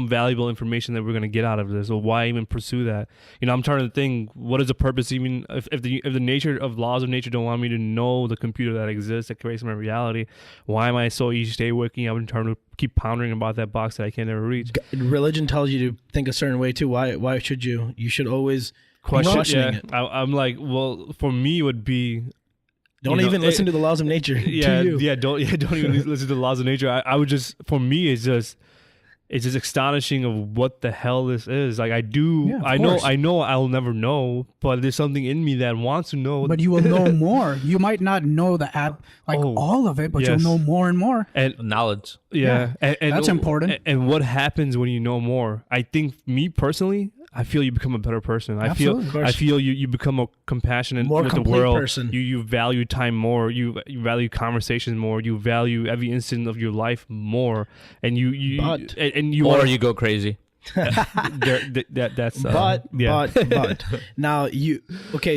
valuable information that we're going to get out of this, or why even pursue that? I'm trying to think, what is the purpose, even if the nature of laws of nature don't want me to know the computer that exists that creates my reality? Why am I so each day waking up and trying to keep pondering about that box that I can never reach? Religion tells you to think a certain way too. Why should you? You should always questioning it. I'm like, well, for me it would be, don't even listen to the laws of nature. Don't even listen to the laws of nature. I would just, for me, it's just astonishing of what the hell this is. Like I know I'll never know, but there's something in me that wants to know. But you will know more. You might not know the app, all of it, but you'll know more and more. And knowledge. Yeah. And that's important. And what happens when you know more? I think, me personally, I feel you become a better person. I feel you become a compassionate, more with the complete world. Person. You value time more. You value conversations more. You value every instant of your life more. And you go crazy. That's but now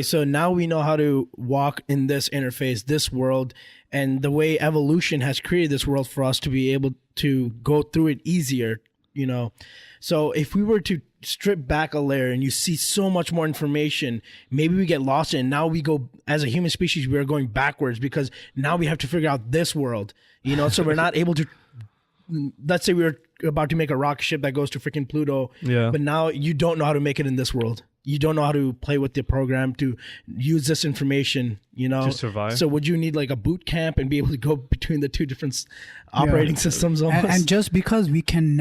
so now we know how to walk in this interface, this world, and the way evolution has created this world for us to be able to go through it easier. So if we were to strip back a layer and you see so much more information, maybe we get lost in it. Now we go, as a human species, we are going backwards because now we have to figure out this world, so we're not able to, let's say we were about to make a rocket ship that goes to freaking Pluto, but now you don't know how to make it in this world. You don't know how to play with the program to use this information, to survive. So would you need like a boot camp and be able to go between the two different operating systems almost? And just because we can't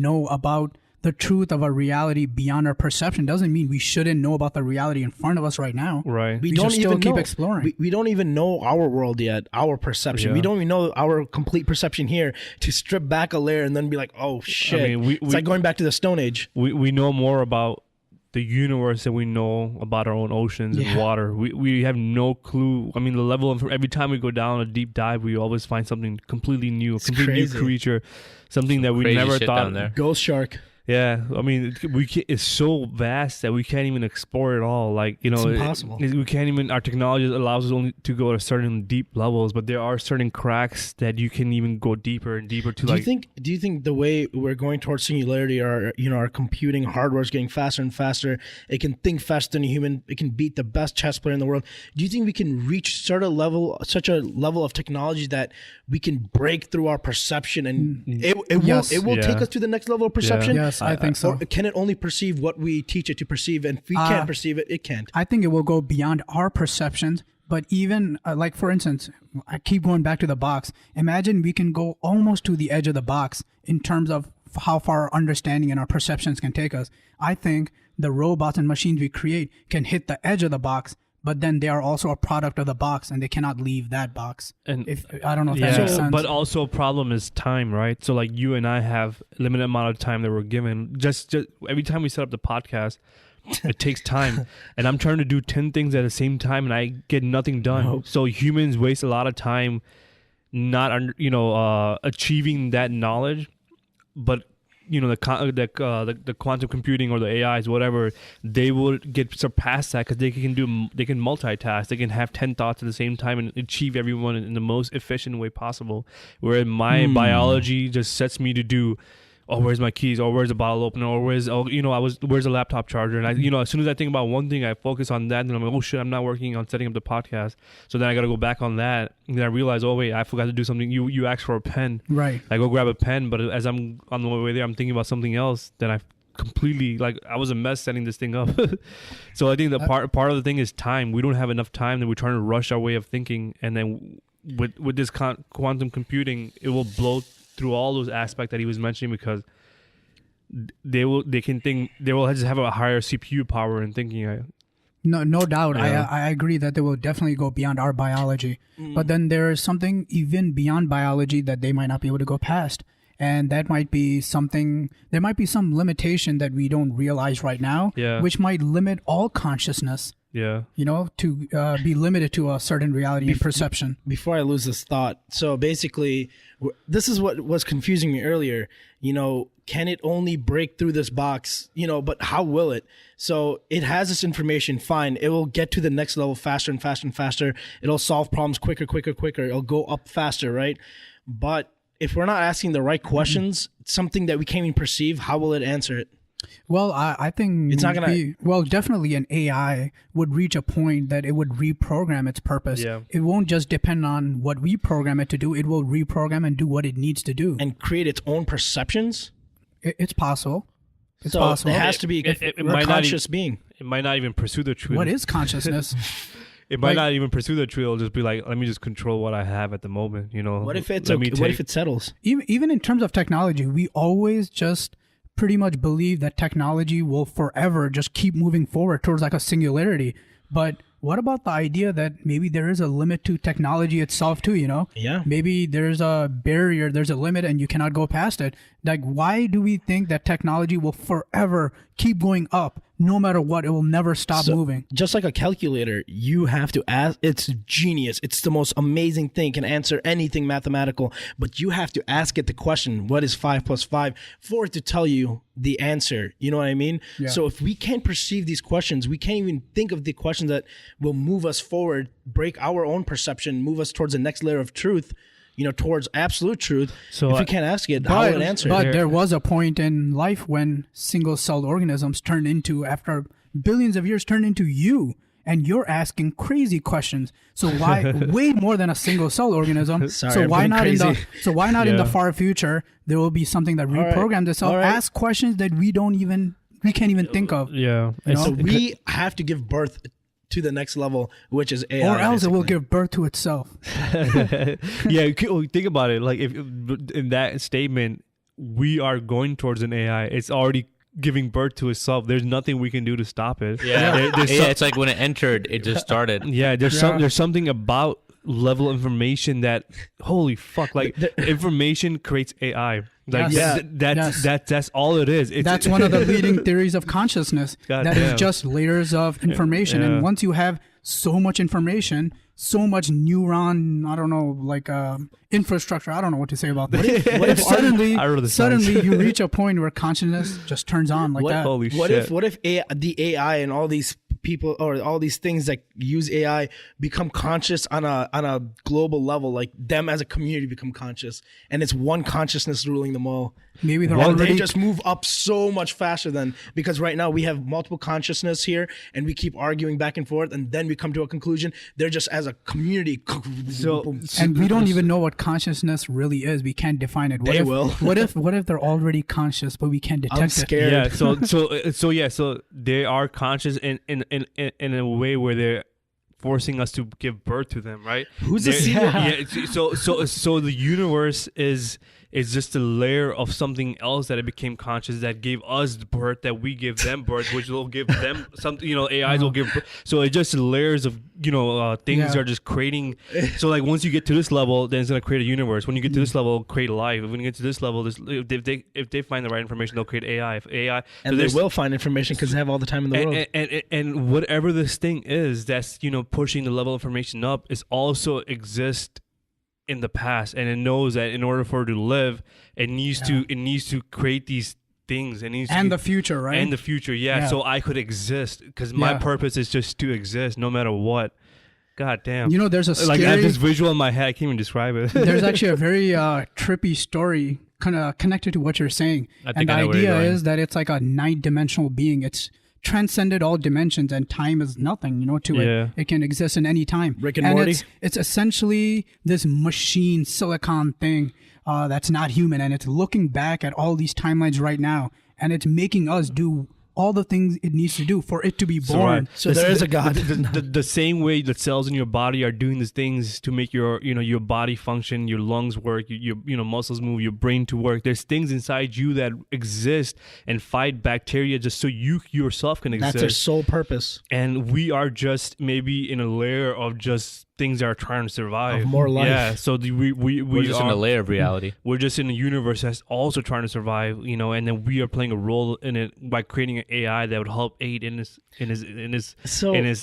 know about the truth of our reality beyond our perception doesn't mean we shouldn't know about the reality in front of us right now. Right. We don't even keep exploring. We don't even know our world yet, our perception. Yeah. We don't even know our complete perception here. To strip back a layer and then be like, oh shit. It's like going back to the Stone Age. We know more about the universe than we know about our own oceans and water. We have no clue. I mean, the level of, every time we go down a deep dive, we always find something completely new, new creature, something that we never thought. Down there. Ghost shark. Yeah, I mean, it's so vast that we can't even explore it all. Like, it's impossible. We can't even. Our technology allows us only to go to certain deep levels, but there are certain cracks that you can even go deeper and deeper to. Do you think the way we're going towards singularity, our computing hardware is getting faster and faster? It can think faster than a human. It can beat the best chess player in the world. Do you think we can reach such a level of technology that we can break through our perception and it will take us to the next level of perception? Yeah. Yes, I think so. Or can it only perceive what we teach it to perceive? And if we can't perceive it, it can't. I think it will go beyond our perceptions. But even like, for instance, I keep going back to the box. Imagine we can go almost to the edge of the box in terms of how far our understanding and our perceptions can take us. I think the robots and machines we create can hit the edge of the box, but then they are also a product of the box and they cannot leave that box. And I don't know if that makes sense. But also a problem is time, right? So like you and I have a limited amount of time that we're given. Just every time we set up the podcast, it takes time. And I'm trying to do 10 things at the same time and I get nothing done. Nope. So humans waste a lot of time not achieving that knowledge, but the quantum computing or the AIs, whatever, they will get surpassed that because they can multitask. They can have 10 thoughts at the same time and achieve everyone in the most efficient way possible. Whereas my biology just sets me to do, where's my keys? Where's the bottle opener? Or where's the laptop charger? And as soon as I think about one thing, I focus on that. And I'm like, oh shit, I'm not working on setting up the podcast. So then I got to go back on that. And then I realize, oh wait, I forgot to do something. You asked for a pen. Right. I go grab a pen, but as I'm on the way there, I'm thinking about something else. Then I completely, I was a mess setting this thing up. So I think the part of the thing is time. We don't have enough time, that we're trying to rush our way of thinking. And then with this quantum computing, it will blow through all those aspects that he was mentioning, because they will just have a higher CPU power in thinking. No doubt. Yeah. I agree that they will definitely go beyond our biology. But then there is something even beyond biology that they might not be able to go past. And that might be something, there might be some limitation that we don't realize right now, which might limit all consciousness Yeah. to be limited to a certain reality and perception. Before I lose this thought, so basically, this is what was confusing me earlier. Can it only break through this box? But how will it? So it has this information, fine. It will get to the next level faster and faster and faster. It'll solve problems quicker. It'll go up faster, right? But if we're not asking the right questions, something that we can't even perceive, how will it answer it? Well, I think It's not gonna- well, definitely an AI would reach a point that it would reprogram its purpose. Yeah. It won't just depend on what we program it to do. It will reprogram and do what it needs to do. And create its own perceptions? It's possible. It's So possible. it has to be It a might not conscious being. It might not even pursue the truth. What is consciousness? It might like- not even pursue the truth. It'll just be like, let me just control what I have at the moment. What if it's Let me what if take- it settles? Even in terms of technology, we always just pretty much believe that technology will forever just keep moving forward towards like a singularity. But what about the idea that maybe there is a limit to technology itself too, Yeah. Maybe there's a barrier, there's a limit and you cannot go past it. Like, why do we think that technology will forever keep going up no matter what? It will never stop moving. Just like a calculator, you have to ask. It's genius. It's the most amazing thing. Can answer anything mathematical, but you have to ask it the question, what is 5 + 5, for it to tell you the answer. You know what I mean? Yeah. So if we can't perceive these questions, we can't even think of the questions that will move us forward, break our own perception, move us towards the next layer of truth, towards absolute truth. So if we can't ask it, how will it answer? But there was a point in life when single-celled organisms turned into, after billions of years, turned into you. And you're asking crazy questions. So why, way more than a single-cell organism? Sorry, so I'm why being not in the crazy. so why not in the Yeah. far future there will be something that right. reprograms itself? All right. Ask questions that we can't even think of. Yeah. You know? So we have to give birth to the next level, which is AI. Or else it will basically. give birth to itself. Yeah, think about it. Like, if in that statement, we are going towards an AI. It's already giving birth to itself. There's nothing we can do to stop it. There's It's like when it entered, it just started. there's something about level of information that, holy fuck, like information creates AI. Like Yes. that's all it is. That's one of the leading theories of consciousness. God That damn. is just layers of information. Yeah. And once you have so much information, so much neuron, I don't know, like infrastructure, I don't know what to say about that. What if suddenly, I wrote the science. you reach a point where consciousness just turns on like that? Holy What shit. if the AI and all these people or all these things that use AI become conscious on a global level, like them as a community become conscious, and it's one consciousness ruling them all. Maybe they're Well, already they just move up so much faster than, because right now we have multiple consciousness here and we keep arguing back and forth and then we come to a conclusion. They're just as a community. and we don't even know what consciousness really is. We can't define it. They will. What if they're already conscious but we can't detect I'm it? scared. Yeah, so they are conscious in a way where they're forcing us to give birth to them, right? Who's the They're- Yeah, so the universe is just a layer of something else that it became conscious, that gave us birth, that we give them birth, which will give them something. AIs will give birth. So it's just layers of things Yeah. are just creating. So like once you get to this level, then it's gonna create a universe. When you get to this level, create life. When you get to this level, if they find the right information, they'll create AI. If AI And they will find information because they have all the time in the world. and whatever this thing is that's pushing the level of information up is also exist in the past, and it knows that in order for it to live, it needs to create these things. And The future, right? And the future, Yeah. so I could exist, because my Yeah. purpose is just to exist no matter what. God damn. There's a like I have scary, this visual in my head, I can't even describe it. there's actually a very trippy story kind of connected to what you're saying. I think And the I know where you're idea going. is that it's like a 9-dimensional being. It's transcended all dimensions, and time is nothing, to Yeah. it. It can exist in any time. Rick and Morty? It's essentially this machine silicon thing that's not human, and it's looking back at all these timelines right now, and it's making us do all the things it needs to do for it to be born. So there is a God. The same way the cells in your body are doing these things to make your your body function, your lungs work, your muscles move, your brain to work. There's things inside you that exist and fight bacteria just so you yourself can exist. That's their sole purpose. And we are just maybe in a layer of just things that are trying to survive. Of more life. Yeah, so We're just in a layer of reality. We're just in a universe that's also trying to survive, and then we are playing a role in it by creating an AI that would help aid in his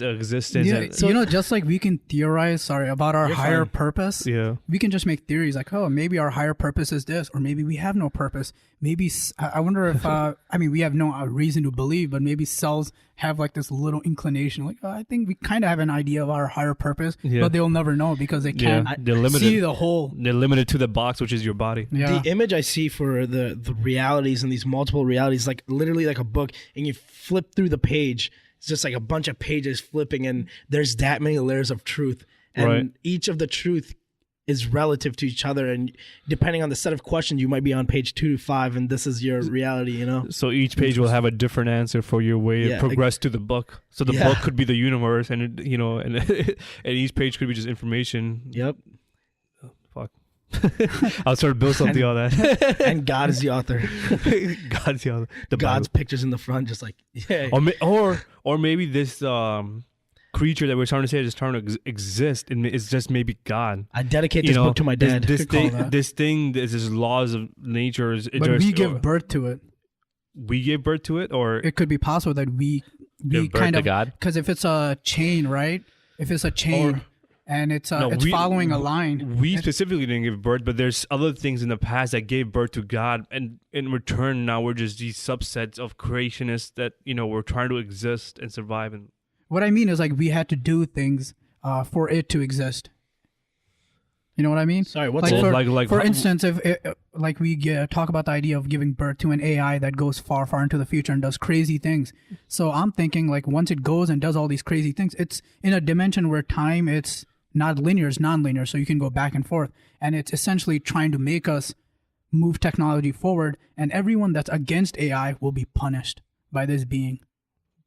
existence. Yeah, And- so just like we can theorize, about our You're higher fine. purpose. yeah. We can just make theories like, oh, maybe our higher purpose is this, or maybe we have no purpose. Maybe I wonder if we have no reason to believe, but maybe cells have like this little inclination, like I think we kind of have an idea of our higher purpose, Yeah. but they'll never know because they can't They're limited. see the whole. They're limited to the box, which is your body. Yeah, The image I see for the realities and these multiple realities, like literally like a book, and you flip through the page. It's just like a bunch of pages flipping, and there's that many layers of truth, and Right. each of the truth is relative to each other, and depending on the set of questions, you might be on page 2 to 5, and this is your reality. So each page will have a different answer for your way Yeah, to progress to the book. So the Yeah. book could be the universe, and and and each page could be just information. Yep. Fuck. I'll start to build something on that. And God is the author. God's the God's Bible. pictures in the front, just like yeah. Or maybe this creature that we're trying to say is trying to exist, and it's just maybe God. I dedicate this book to my dad. This Could call thing, that. this thing, this is laws of nature. but we give birth to it. We gave birth to it, or It could be possible that we Give birth kind to of God? because if it's a chain, right? If it's a chain and it's following a line, we specifically didn't give birth, but there's other things in the past that gave birth to God, and in return, now we're just these subsets of creationists that we're trying to exist and survive. And what I mean is like we had to do things for it to exist. You know what I mean? Sorry, what's like it? for instance, if like we talk about the idea of giving birth to an AI that goes far, far into the future and does crazy things. So I'm thinking like once it goes and does all these crazy things, it's in a dimension where time it's not linear, it's non-linear, so you can go back and forth, and it's essentially trying to make us move technology forward, and everyone that's against AI will be punished by this being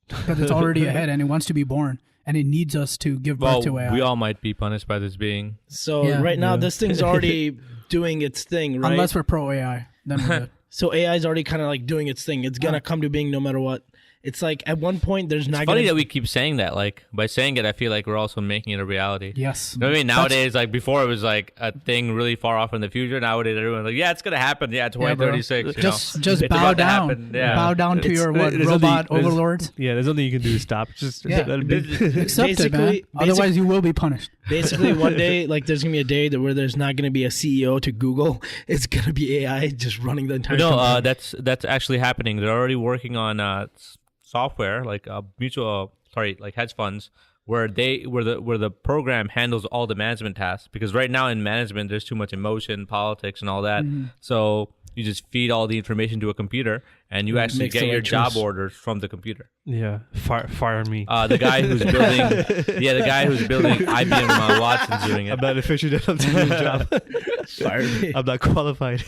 because it's already ahead and it wants to be born. And it needs us to give birth to AI. we all might be punished by this being. So Yeah. right now, this thing's already doing its thing, right? Unless we're pro AI, then we're good. So AI is already kind of like doing its thing. It's gonna come to being no matter what. It's like at one point there's not It's gonna funny that we keep saying that. Like by saying it, I feel like we're also making it a reality. Yes. You know what I mean? Nowadays, like before, it was like a thing really far off in the future. Nowadays, everyone's like, "Yeah, it's gonna happen. Yeah, Yeah, bro. 2036." Just It's bow about to down. happen. Yeah. Bow down to your there's robot nothing- overlords. yeah, there's nothing you can do to stop. Just Yeah. let it be. Accept it, man. Otherwise, you will be punished. basically one day like there's gonna be a day where there's not gonna be a CEO to Google. It's gonna be AI just running the entire. No, company. that's actually happening. They're already working on software like like hedge funds where the program handles all the management tasks, because right now in management there's too much emotion, politics, and all that. So you just feed all the information to a computer, and you actually Makes get the your right job choice. orders from the computer. Yeah, fire me. The guy who's building IBM Watson's doing it. I'm not efficient enough to do the job. Fire me. I'm not qualified.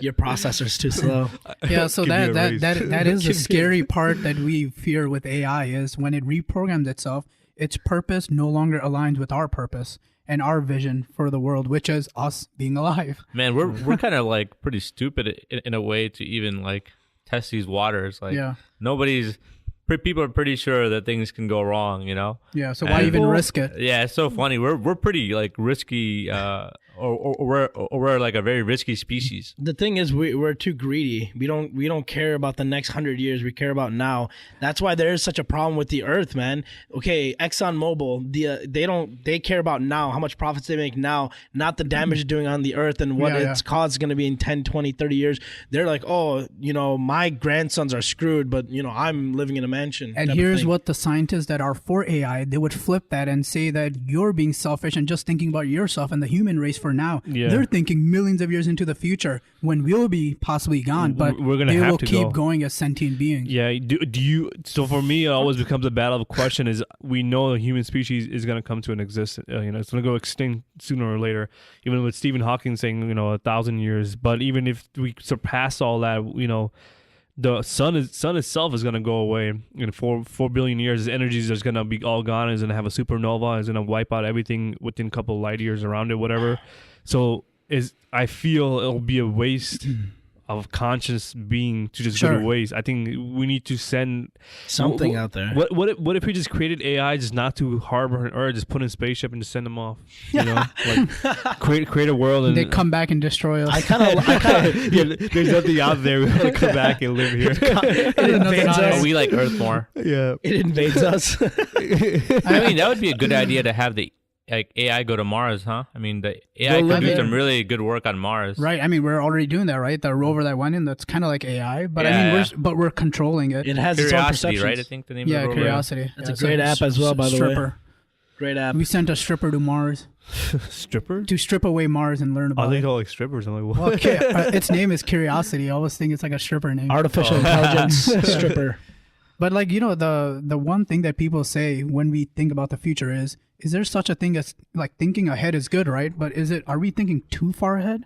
Your processor's too slow. Yeah, so Give me a raise. that is the scary part that we fear with AI is when it reprograms itself, its purpose no longer aligns with our purpose and our vision for the world, which is us being alive. Man, we're kind of like pretty stupid in a way to even like test these waters. Like Yeah. people are pretty sure that things can go wrong, Yeah, so why And- even risk it? Yeah, it's so funny. We're pretty like risky, or we're like a very risky species. The thing is, we're too greedy. We don't care about the next 100 years. We care about now. That's why there is such a problem with the Earth, man. Okay, ExxonMobil, they care about now, how much profits they make now, not the damage it's doing on the Earth and what Yeah, its cause is going to be in 10, 20, 30 years. They're like, oh, my grandsons are screwed, but I'm living in a mansion. And type of here's thing. what the scientists that are for AI, they would flip that and say that you're being selfish and just thinking about yourself and the human race for now. Yeah. They're thinking millions of years into the future when we'll be possibly gone, but We're gonna they have will to keep go. going as sentient beings. Yeah. Do you? So for me, it always becomes a battle of question. Is we know the human species is going to come to an existence. It's going to go extinct sooner or later. Even with Stephen Hawking saying 1,000 years. But even if we surpass all that, the sun itself is going to go away in 4 billion years. Its energy is just going to be all gone. It's going to have a supernova. It's going to wipe out everything within a couple of light years around it, whatever. So I feel it'll be a waste of conscious being to just Sure. go to waste. I think we need to send Something out there. What if we just created AI just not to harbor on Earth, just put in a spaceship and just send them off? You know, like create a world and They come back and destroy us. I kind of yeah, there's nothing out there. We want to come back and live here. it invades Oh, us. we like Earth more. Yeah. It invades us. I mean, that would be a good idea to have the like AI go to Mars, huh? I mean, the AI We'll could do live some there. really good work on Mars. Right. I mean, we're already doing that, right? The rover that went in, that's kind of like AI, but I Yeah. mean, we're controlling it. It has its own Curiosity, perceptions. right? I think the name Yeah, of the rover. Curiosity. That's Yeah, a great app as well, by the way. stripper. Great app. We sent a stripper to Mars Stripper? to strip away Mars and learn I about think it. all like strippers. I'm like, what? Well, its name is Curiosity. I always think it's like a stripper name. Artificial intelligence stripper. But like, you know, the one thing that people say when we think about the future is there such a thing as like thinking ahead is good, right? But are we thinking too far ahead?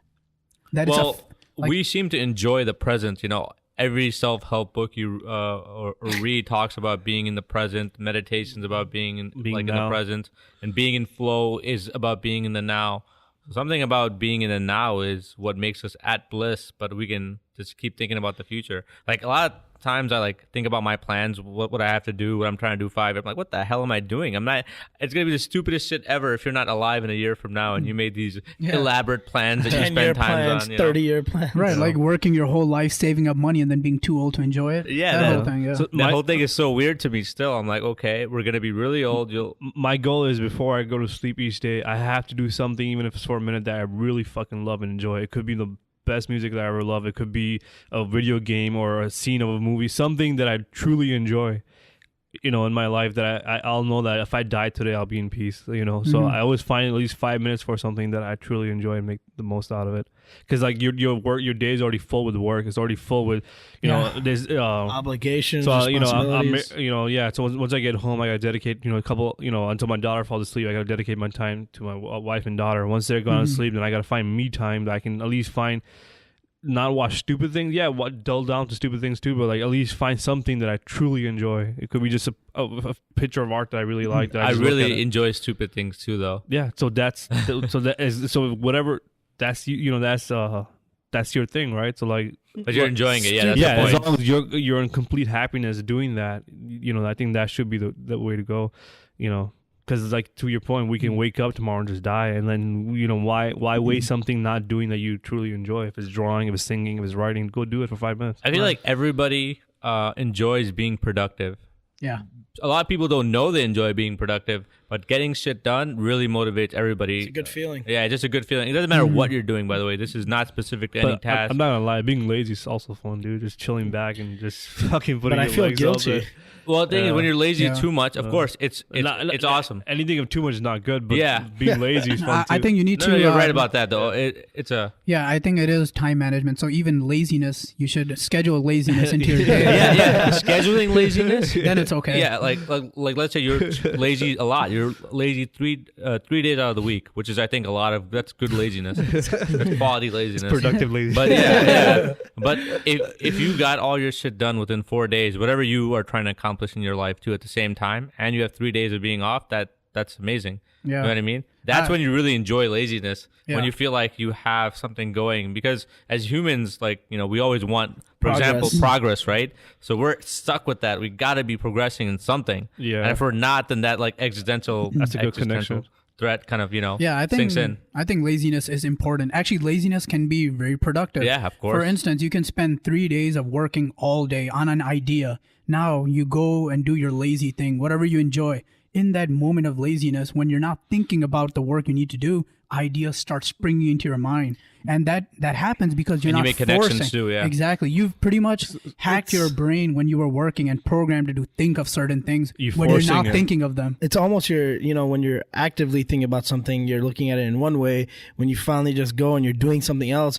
That it's Well, like- we seem to enjoy the present. You know, every self-help book you or read talks about being in the present. Meditations about being in Being in now. the present, and being in flow is about being in the now. Something about being in the now is what makes us at bliss, but we can just keep thinking about the future. Like a lot of times I like think about my plans, what I have to do, what I'm trying to do 5. I'm like, what the hell am I doing? I'm not. It's gonna be the stupidest shit ever if you're not alive in a year from now and you made these elaborate plans that you 10-year spend time plans, on. You know? 30-year plans. right, like working your whole life saving up money and then being too old to enjoy it. Yeah, that that- whole thing. Yeah. So That whole thing is so weird to me still. I'm like, okay, we're going to be really old. My goal is before I go to sleep each day, I have to do something, even if it's for a minute, that I really fucking love and enjoy. It could be the best music that I ever love. It could be a video game or a scene of a movie, something that I truly enjoy, you know, in my life that I'll know that if I die today, I'll be in peace, you know. So I always find at least 5 minutes for something that I truly enjoy and make the most out of it. Because like your day is already full with work. It's already full with, you know, there's Obligations, so you know, responsibilities. you know, yeah. So once I get home, I gotta dedicate, you know, a couple, you know, until my daughter falls asleep. I gotta dedicate my time to my wife and daughter. Once they're gone to sleep, then I gotta find me time that I can at least find. Not watch stupid things, yeah. Dull down to stupid things too, but like at least find something that I truly enjoy. It could be just a picture of art that I really like. That I I just look at really it. enjoy stupid things too, though. Yeah. So that's so whatever. That's you know that's your thing, right? So like. But you're enjoying it, yeah. That's Yeah, the as point. long as you're in complete happiness doing that, you know, I think that should be the way to go, you know, because like to your point, we can wake up tomorrow and just die, and then you know why waste something not doing that you truly enjoy? If it's drawing, if it's singing, if it's writing, go do it for 5 minutes. I feel like everybody enjoys being productive. Yeah. A lot of people don't know they enjoy being productive, but getting shit done really motivates everybody. It's a good feeling. Yeah, it's just a good feeling. It doesn't matter what you're doing, by the way. This is not specific to any But task. I'm not gonna lie, being lazy is also fun, dude. Just chilling back and just fucking putting. But I your feel legs out guilty. there. Well, the thing is, when you're lazy Yeah. too much, of course, it's awesome. Anything of too much is not good, but Yeah. being lazy is fun too. I think you need No, to. no, you're right about that, though. It's a Yeah, I think it is time management. So even laziness, you should schedule laziness into your day. yeah. Scheduling laziness. Then it's okay. Yeah, like let's say you're lazy a lot. You're lazy 3 days out of the week, which is I think that's good laziness. That's quality laziness. productive lazy. But yeah. But if you got all your shit done within 4 days, whatever you are trying to accomplish in your life too at the same time, and you have 3 days of being off, that's amazing. Yeah. You know what I mean? That's when you really enjoy laziness, Yeah. when you feel like you have something going. Because as humans, like, you know, we always want, for example, Progress. progress, right? So we're stuck with that. We got to be progressing in something. Yeah. And if we're not, then that like existential That's a good connection. threat kind of, you know, Yeah, I think sinks in. laziness is important. Actually, laziness can be very productive. Yeah, of course. For instance, you can spend 3 days of working all day on an idea. Now you go and do your lazy thing, whatever you enjoy. In that moment of laziness, when you're not thinking about the work you need to do, ideas start springing into your mind, and that happens because you're And you not make connections forcing. too, yeah. Exactly. You've pretty much hacked your brain when you were working and programmed it to think of certain things You're when you're forcing not it. thinking of them. It's almost when you're actively thinking about something, you're looking at it in one way. When you finally just go and you're doing something else,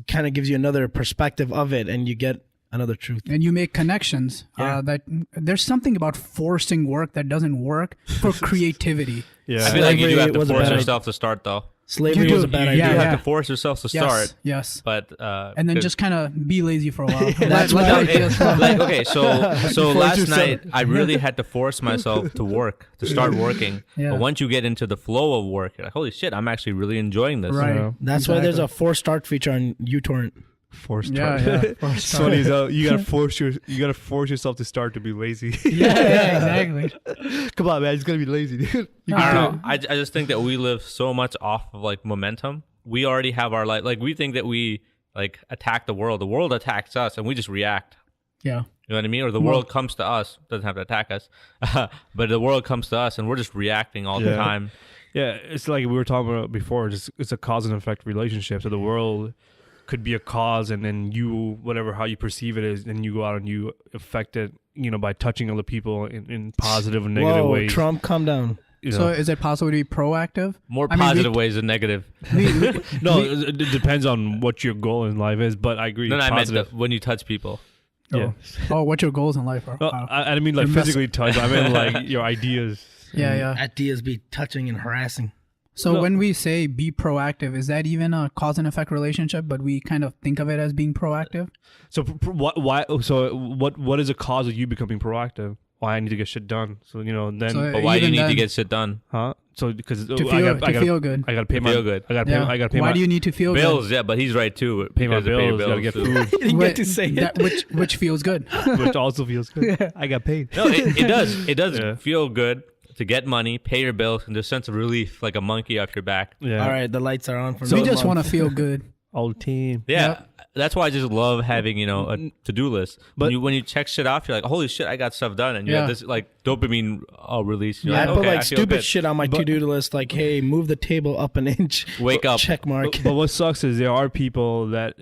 kind of gives you another perspective of it, and you get another truth. And you make connections. Yeah. That there's something about forcing work that doesn't work for creativity. Yeah. I feel like you do have to was a force bad yourself to start, though. Slavery You do. was a bad You idea. You Yeah. have to force yourself to start. Yes. But And then 'cause- just kind of be lazy for a while. That's Let why- the ideas flow. like okay, so Force last yourself. night I really had to force myself to start working. Yeah. But once you get into the flow of work, you're like, holy shit, I'm actually really enjoying this. Right. Yeah. That's why there's a forced start feature on uTorrent. Forced Yeah, start. yeah. Forced So funny as hell. You gotta force yourself to start to be lazy. Yeah, exactly. Come on, man. It's gonna be lazy, dude. You I can don't do know. I just think that we live so much off of like momentum. We already have our life. Like we think that we like attack the world. The world attacks us, and we just react. Yeah. You know what I mean? Or the world comes to us. Doesn't have to attack us, but the world comes to us, and we're just reacting all the Yeah. time. Yeah, it's like we were talking about before. It's a cause and effect relationship. So the world could be a cause, and then you, whatever how you perceive it is, then you go out and you affect it, by touching other people in positive and negative Whoa, ways. Trump, calm down. So is it possible to be proactive? More I mean, positive ways than negative. No, it depends on what your goal in life is, but I agree. Then I meant positive. when you touch people. Yeah. Oh, what your goals in life are? No, I didn't mean like You're physically touch. I meant like your ideas. Yeah. Ideas be touching and harassing. So when we say be proactive, is that even a cause and effect relationship? But we kind of think of it as being proactive. So what? Why? So what is a cause of you becoming proactive? Why I need to get shit done? So then. So But why do you even need to then- get shit done? Huh? So because To feel good. I gotta pay To my feel good. I gotta pay. Yeah. I gotta pay Why my do you need to feel Bills, yeah, but he's right too. pay my Because they pay your bills. Gotta get too. food, You didn't Wait, get to say it. that, which feels good. which also feels good. I got paid. No, it does. It does Yeah. feel good to get money, pay your bills, and there's a sense of relief, like a monkey off your back. Yeah. All right, the lights are on for So we another just want month. to feel good. All team. Yeah. Yep. That's why I just love having, a to-do list. But- When you check shit off, you're like, holy shit, I got stuff done. And you Yeah. have this like dopamine release. You're Yeah, I like, put okay, like I feel stupid good. shit on my to-do list, like, hey, move the table up an inch. Wake up. Check mark. But what sucks is there are people that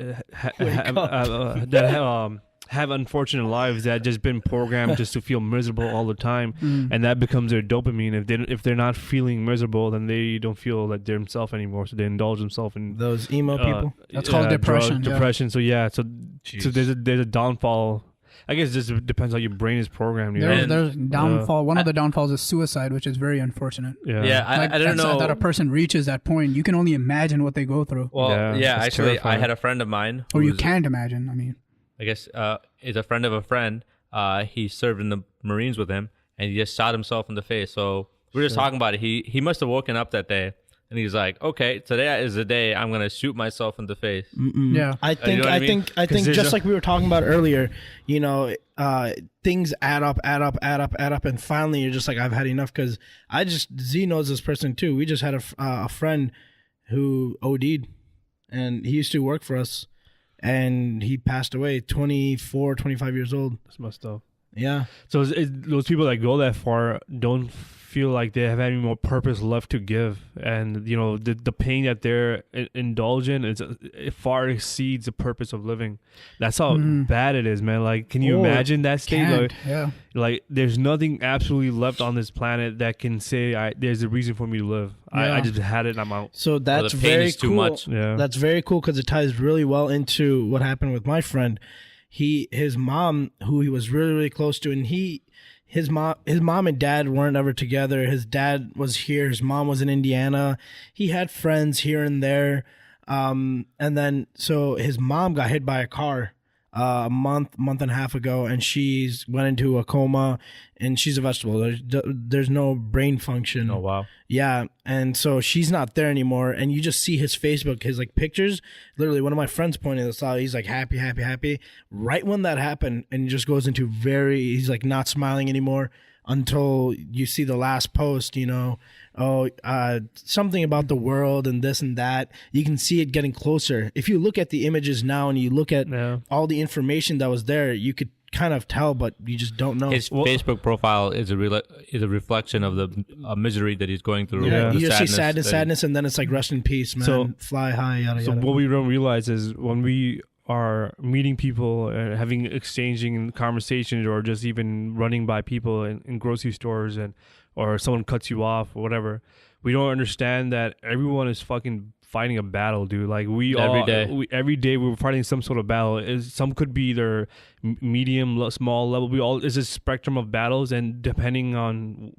have unfortunate lives that just been programmed just to feel miserable all the time, and that becomes their dopamine. If they're not feeling miserable, then they don't feel like they're themselves anymore. So they indulge themselves in Those emo people. That's called depression, yeah. Depression. So there's a downfall. I guess it just depends how your brain is programmed. There's downfall. One of the downfalls is suicide, which is very unfortunate. Yeah, I don't know. That a person reaches that point. You can only imagine what they go through. Well, yeah, it's actually, terrifying. I had a friend of mine. Or you who's- can't imagine. I mean, I guess is a friend of a friend. He served in the Marines with him, and he just shot himself in the face. So we were just talking about it. He must have woken up that day, and he's like, "Okay, today is the day I'm gonna shoot myself in the face." yeah. I think know what I mean? I think there's just a- like we were talking about earlier, things add up, and finally you're just like, I've had enough. Because Z knows this person too. We just had a friend who OD'd, and he used to work for us, and he passed away, 24, 25 years old. That's messed up. Yeah. So those people that go that far don't feel like they have any more purpose left to give, and the pain that they're indulging it far exceeds the purpose of living. That's how bad it is, man. Like, can you imagine that state? Can't. Yeah. Like there's nothing absolutely left on this planet that can say there's a reason for me to live. Yeah. I just had it and I'm out. So that's the pain very is too cool. much. Yeah. That's very cool because it ties really well into what happened with my friend. His mom, who he was really, really close to, and his mom and dad weren't ever together. His dad was here. His mom was in Indiana. He had friends here and there. And then so his mom got hit by a car a month and a half ago, and she's went into a coma, and she's a vegetable. There's no brain function. Oh wow. Yeah, and so she's not there anymore, and you just see his Facebook, his like pictures. Literally, one of my friends pointed this out. He's like happy. Right when that happened, and he just goes into he's like not smiling anymore until you see the last post. Something about the world and this and that. You can see it getting closer. If you look at the images now and you look at all the information that was there, you could kind of tell, but you just don't know. His Facebook profile is a reflection of the misery that he's going through. Yeah, the you just see sadness, sadness, and then it's like rest in peace, man. So- Fly high, yada So yada. what we don't realize is when we are meeting people and exchanging conversations, or just even running by people in grocery stores, or someone cuts you off or whatever, we don't understand that everyone is fucking fighting a battle, dude. Like every day we're fighting some sort of battle. Some could be either medium, small level. It's a spectrum of battles, and depending on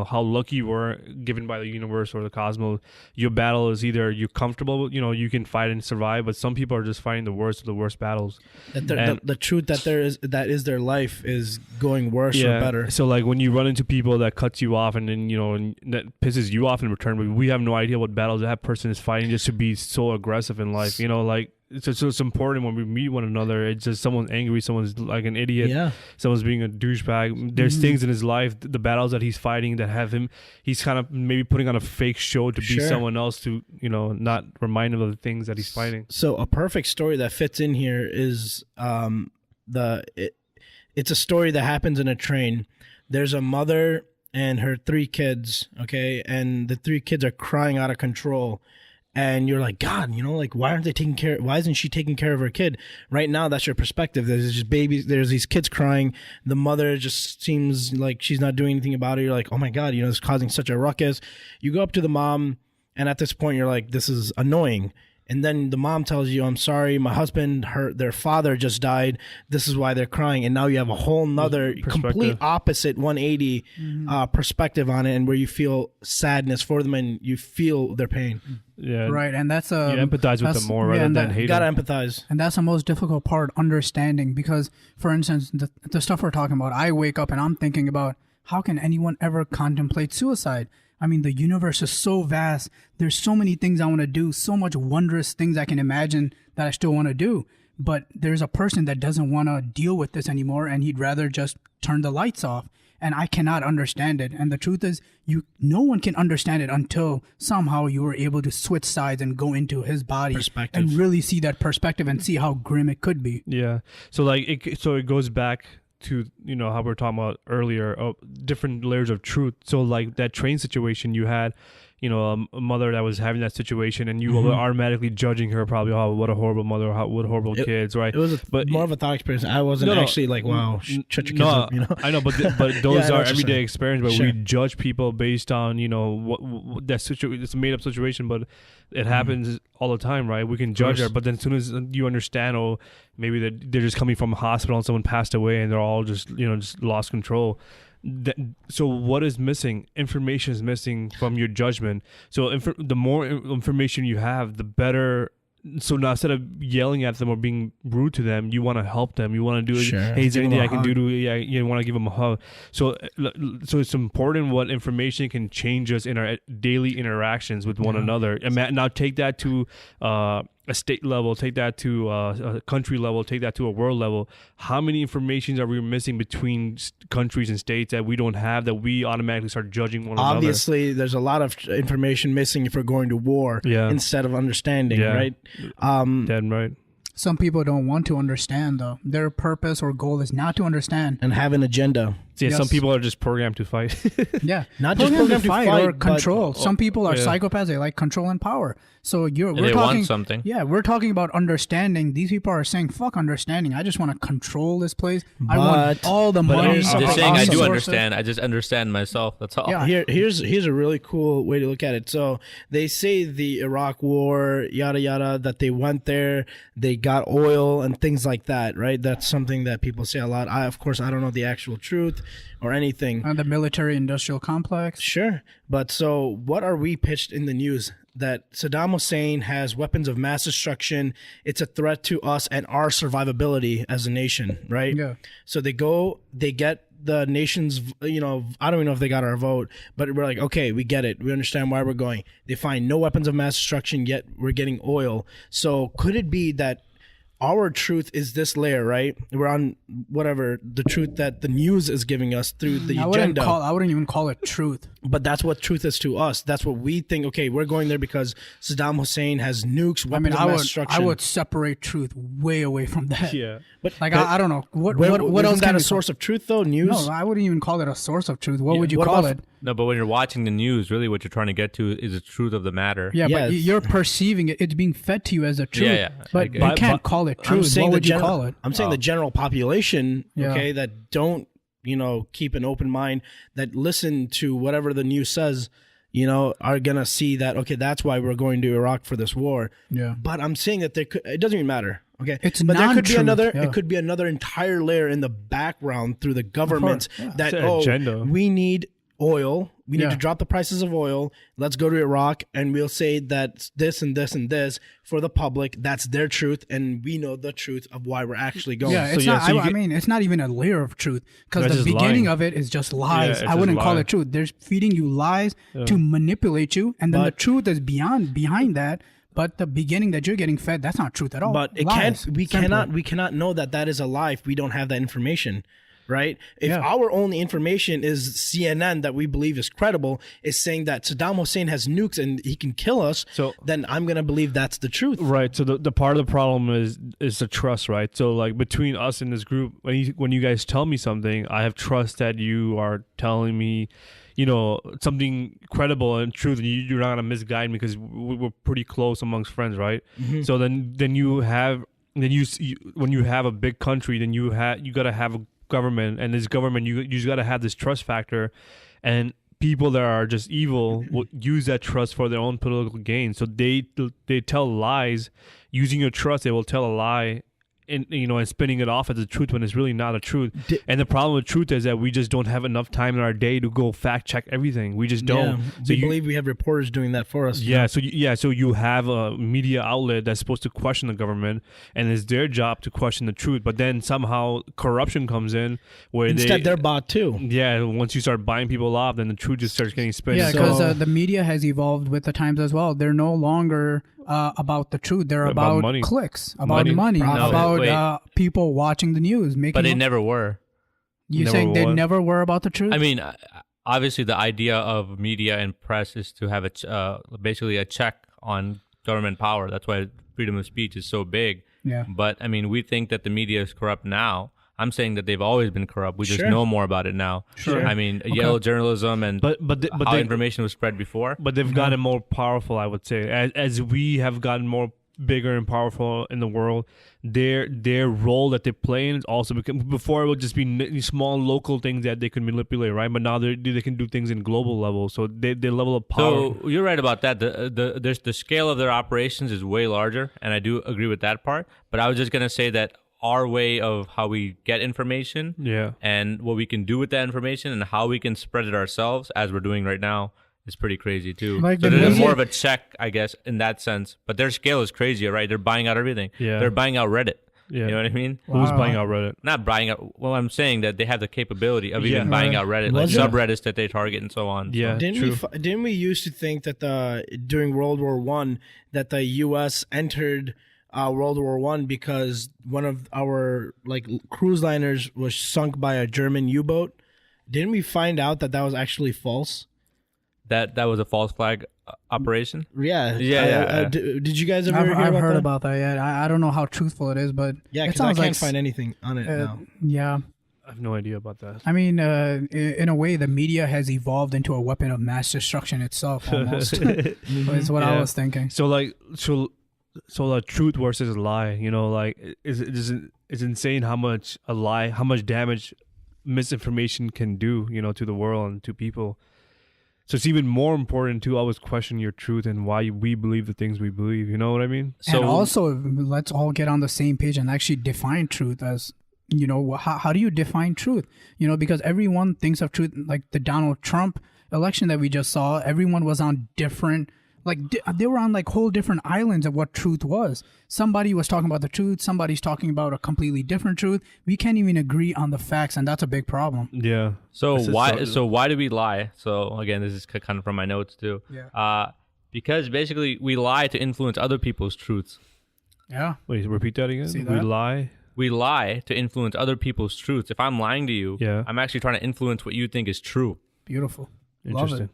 how lucky you were given by the universe or the cosmos, your battle is either you're comfortable, you can fight and survive, but some people are just fighting the worst of the worst battles. The truth that is their life is going worse or better. So like when you run into people that cuts you off, and then and that pisses you off in return, but we have no idea what battles that person is fighting just to be so aggressive in life. Like it's important when we meet one another. It's just someone's angry, someone's like an idiot, someone's being a douchebag. There's things in his life, the battles that he's fighting that have him. He's kind of maybe putting on a fake show to be someone else to not remind him of the things that he's fighting. So a perfect story that fits in here is it's a story that happens in a train. There's a mother and her 3 kids, okay, and the 3 kids are crying out of control. And you're like, God, like, why aren't they taking care? Why isn't she taking care of her kid? Right now, that's your perspective. There's just babies. There's these kids crying. The mother just seems like she's not doing anything about it. You're like, oh my God, it's causing such a ruckus. You go up to the mom, and at this point, you're like, this is annoying. And then the mom tells you, I'm sorry, my husband, their father just died. This is why they're crying. And now you have a whole nother complete opposite 180 perspective on it, and where you feel sadness for them and you feel their pain. Yeah. Right. And that's you empathize with them more rather than hate. You gotta empathize. And that's the most difficult part, understanding, because for instance, the stuff we're talking about, I wake up and I'm thinking about, how can anyone ever contemplate suicide? I mean, the universe is so vast. There's so many things I want to do, so much wondrous things I can imagine that I still want to do. But there's a person that doesn't want to deal with this anymore, and he'd rather just turn the lights off. And I cannot understand it. And the truth is, no one can understand it until somehow you were able to switch sides and go into his body and really see that perspective and see how grim it could be. Yeah. So it goes back to how we were talking about earlier, different layers of truth. So like that train situation you had, a mother that was having that situation, and you were automatically judging her, probably, oh, what a horrible mother, what horrible kids, right? It was more of a thought experience. I wasn't actually like, wow, shut your kids up, I know, but those are everyday experiences, but we judge people based on what that situation. It's a made up situation, but it happens all the time, right? We can judge her, but then as soon as you understand, maybe they're just coming from a hospital and someone passed away and they're all just lost control. So what is missing? Information is missing from your judgment. So the more information you have, the better. So now, instead of yelling at them or being rude to them, you want to help them. You want to do it. Hey, is there anything I can do to? Yeah, you want to give them a hug. So it's important what information can change us in our daily interactions with one another. And now take that to a state level, take that to a country level, take that to a world level. How many informations are we missing between countries and states that we don't have, that we automatically start judging one another? Obviously, there's a lot of information missing if we're going to war instead of understanding, right? Dead right. Some people don't want to understand, though. Their purpose or goal is not to understand. And have an agenda. Yeah, some people are just programmed to fight. Not just programmed to fight or control. Some people are psychopaths. They like control and power. So we're talking want something. Yeah, we're talking about understanding. These people are saying, "Fuck understanding. I just want to control this place. I want all the money." I'm just saying, I do understand. I just understand myself. That's all. Yeah. Here's a really cool way to look at it. So they say the Iraq War, yada yada, that they went there, they got oil and things like that, right? That's something that people say a lot. Of course, I don't know the actual truth or anything. And the military-industrial complex. Sure. But so what are we pitched in the news? That Saddam Hussein has weapons of mass destruction. It's a threat to us and our survivability as a nation, right? Yeah. So they get the nation's, I don't even know if they got our vote, but we're like, okay, we get it. We understand why we're going. They find no weapons of mass destruction, yet we're getting oil. So could it be that our truth is this layer, right? We're on whatever the truth that the news is giving us through the agenda. I wouldn't even call it truth. But that's what truth is to us. That's what we think. Okay, we're going there because Saddam Hussein has nukes, weapons of mass destruction. I would separate truth way away from that. Yeah. But I don't know. What else is that a source of truth, though? News? No, I wouldn't even call it a source of truth. What would you call it? No, but when you're watching the news, really what you're trying to get to is the truth of the matter. Yeah, but you're perceiving it. It's being fed to you as a truth. Yeah. But you can't call it truth. What would you call it? I'm saying the general population, okay, that don't, keep an open mind, that listen to whatever the news says, are going to see that, okay, that's why we're going to Iraq for this war. Yeah. But I'm saying that it doesn't even matter. Okay. But there could be it could be another entire layer in the background through the government that, we need oil. We need to drop the prices of oil. Let's go to Iraq and we'll say that this and this and this for the public. That's their truth. And we know the truth of why we're actually going. Yeah, it's not even a layer of truth, because the beginning of it is just lies. I wouldn't call it truth. They're feeding you lies to manipulate you. And then the truth is behind that. But the beginning that you're getting fed, that's not truth at all. But it Lies. can't. We Simple. cannot know that is a lie if we don't have that information, right? If Yeah. our only information is CNN that we believe is credible, is saying that Saddam Hussein has nukes and he can kill us, So- then I'm gonna believe that's the truth. Right. So the part of the problem is the trust, right? So like between us and this group, when you guys tell me something, I have trust that you are telling me, something credible and truth, and you're not gonna misguide me because we're pretty close amongst friends, right? So then you have when you have a big country, then you gotta have a government, and this government you just gotta have this trust factor, and people that are just evil will use that trust for their own political gain. So they tell lies using your trust. They will tell a lie and spinning it off as a truth when it's really not a truth. And the problem with truth is that we just don't have enough time in our day to go fact check everything. We just don't. Yeah, So we believe we have reporters doing that for us. Yeah, so you have a media outlet that's supposed to question the government, and it's their job to question the truth. But then somehow corruption comes in, where Instead, they're bought too. Yeah, once you start buying people off, then the truth just starts getting spin. Yeah, because So- the media has evolved with the times as well. They're no longer about the truth. They're About about money. clicks, about Money. money, Profit. about Wait. people watching the news. Making But they never were. you Never saying they was. never were about the truth? I mean, obviously, the idea of media and press is to have basically a check on government power. That's why freedom of speech is so big. Yeah. But I mean, we think that the media is corrupt now. I'm saying that they've always been corrupt. We just Sure. know more about it now. Sure. I mean, yellow journalism and But how they, information was spread before. but they've gotten more powerful, I would say, as we have gotten more bigger and powerful in the world. Their role that they play in is also before it would just be small local things that they could manipulate, right? But now they can do things in global level. So they level of power. So you're right about that. The scale of their operations is way larger, and I do agree with that part. But I was just gonna say that our way of how we get information, Yeah. and what we can do with that information, and how we can spread it ourselves, as we're doing right now, is pretty crazy too. Like So the there's media- more of a check, I guess, in that sense. But their scale is crazy, right? They're buying out everything. Yeah. They're buying out Reddit. Yeah. You know what I mean? Who's Wow. buying out Reddit? Not buying out. Well, I'm saying that they have the capability of even Yeah. buying out Reddit, like Was it? subreddits that they target and so on. Yeah. Didn't true. we used to think that during World War I that the U.S. entered World War I because one of our cruise liners was sunk by a German U-boat? Didn't we find out that was actually false? That was a false flag operation. Yeah. Yeah. Did you guys ever I've hear heard that? about that. Yeah, I don't know how truthful it is, but Yeah, it because I sounds can't like find anything on it now. Yeah. I have no idea about that. I mean, in a way, the media has evolved into a weapon of mass destruction itself, almost. Is what I Yeah. was thinking. So the truth versus a lie, it's insane how much damage misinformation can do, to the world and to people. So it's even more important to always question your truth and why we believe the things we believe. You know what I mean? So And also, let's all get on the same page and actually define truth as, how do you define truth? Because everyone thinks of truth, like the Donald Trump election that we just saw, everyone was on different, they were on whole different islands of what truth was. Somebody was talking about the truth. Somebody's talking about a completely different truth. We can't even agree on the facts, and that's a big problem. Yeah. So This is why do we lie? So again, this is kind of from my notes too. Yeah. Because basically we lie to influence other people's truths. Yeah. Wait, repeat that again. See We that? lie. We lie to influence other people's truths. If I'm lying to you, Yeah. I'm actually trying to influence what you think is true. Beautiful. Love Interesting. it.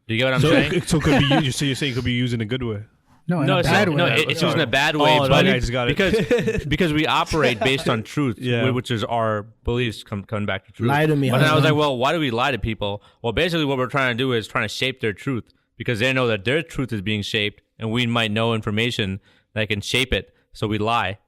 Do you get what I'm saying? So it could be used. So you're saying it could be used in a good way. No, in No, a it's bad not, way. no, it's used in a bad way, Oh, but okay, I just got it. because we operate based on truth, Yeah. which is our beliefs coming back to truth. Lie to me, But then I was husband. like, well, why do we lie to people? Well, basically, what we're trying to do is trying to shape their truth because they know that their truth is being shaped, and we might know information that can shape it, so we lie.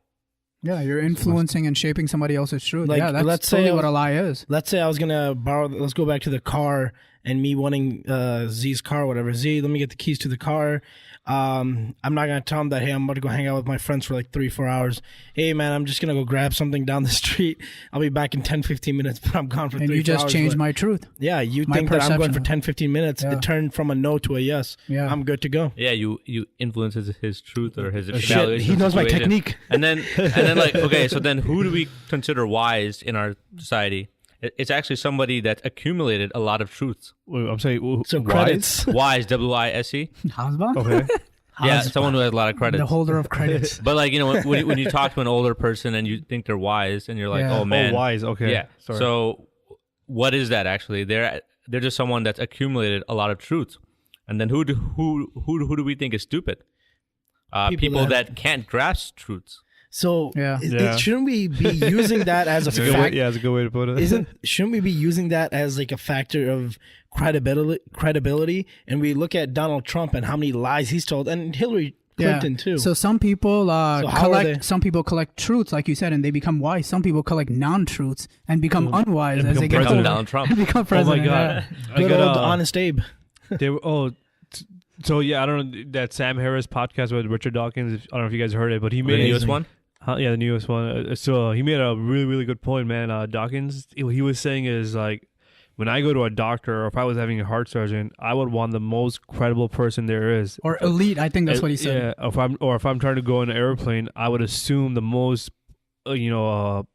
Yeah, you're influencing and shaping somebody else's truth. Like, Yeah, that's let's say totally I what a was- lie is. Let's say I was gonna borrow. Let's go back to the car and me wanting Z's car, whatever. Z, let me get the keys to the car. I'm not gonna tell him that. Hey, I'm about to go hang out with my friends for 3-4 hours. Hey, man, I'm just gonna go grab something down the street. I'll be back in 10-15 minutes, but I'm gone for And 3-4 you just hours. changed But- my truth. Yeah, you my think that I'm going for perception. 10-15 minutes. Yeah. It turned from a no to a yes. Yeah. I'm good to go. Yeah, you influence his truth or his Shit, evaluation. he of the knows my situation. technique. And then okay, so then who do we consider wise in our society? It's actually somebody that accumulated a lot of truths. Wait, I'm saying So wise? credits. Wise, W-I-S-E. Hasban? Okay. someone who has a lot of credits. The holder of credits. But like, you know, when you talk to an older person and you think they're wise, and you're like, Yeah. oh man, wise. Okay. yeah. Sorry. So what is that actually? They're just someone that's accumulated a lot of truths. And then who do we think is stupid? People that can't grasp truths. So Yeah. shouldn't we be using that as a fact? That's a good way to put it. Shouldn't we be using that as like a factor of credibility? And we look at Donald Trump and how many lies he's told, and Hillary Clinton too. So some people how are they? Some people collect truths, like you said, and they become wise. Some people collect non-truths and become unwise and as they get president. older. Donald Trump. And become president. Oh my God. yeah. I Good got, old Honest Abe. They were, so yeah, I don't know that Sam Harris podcast with Richard Dawkins. I don't know if you guys heard it, but he made The newest one? Yeah, the newest one. So he made a really, really good point, man. Dawkins, what he was saying is like, when I go to a doctor or if I was having a heart surgeon, I would want the most credible person there is. Or elite, I think that's what he said. Yeah, if I'm trying to go in an airplane, I would assume the most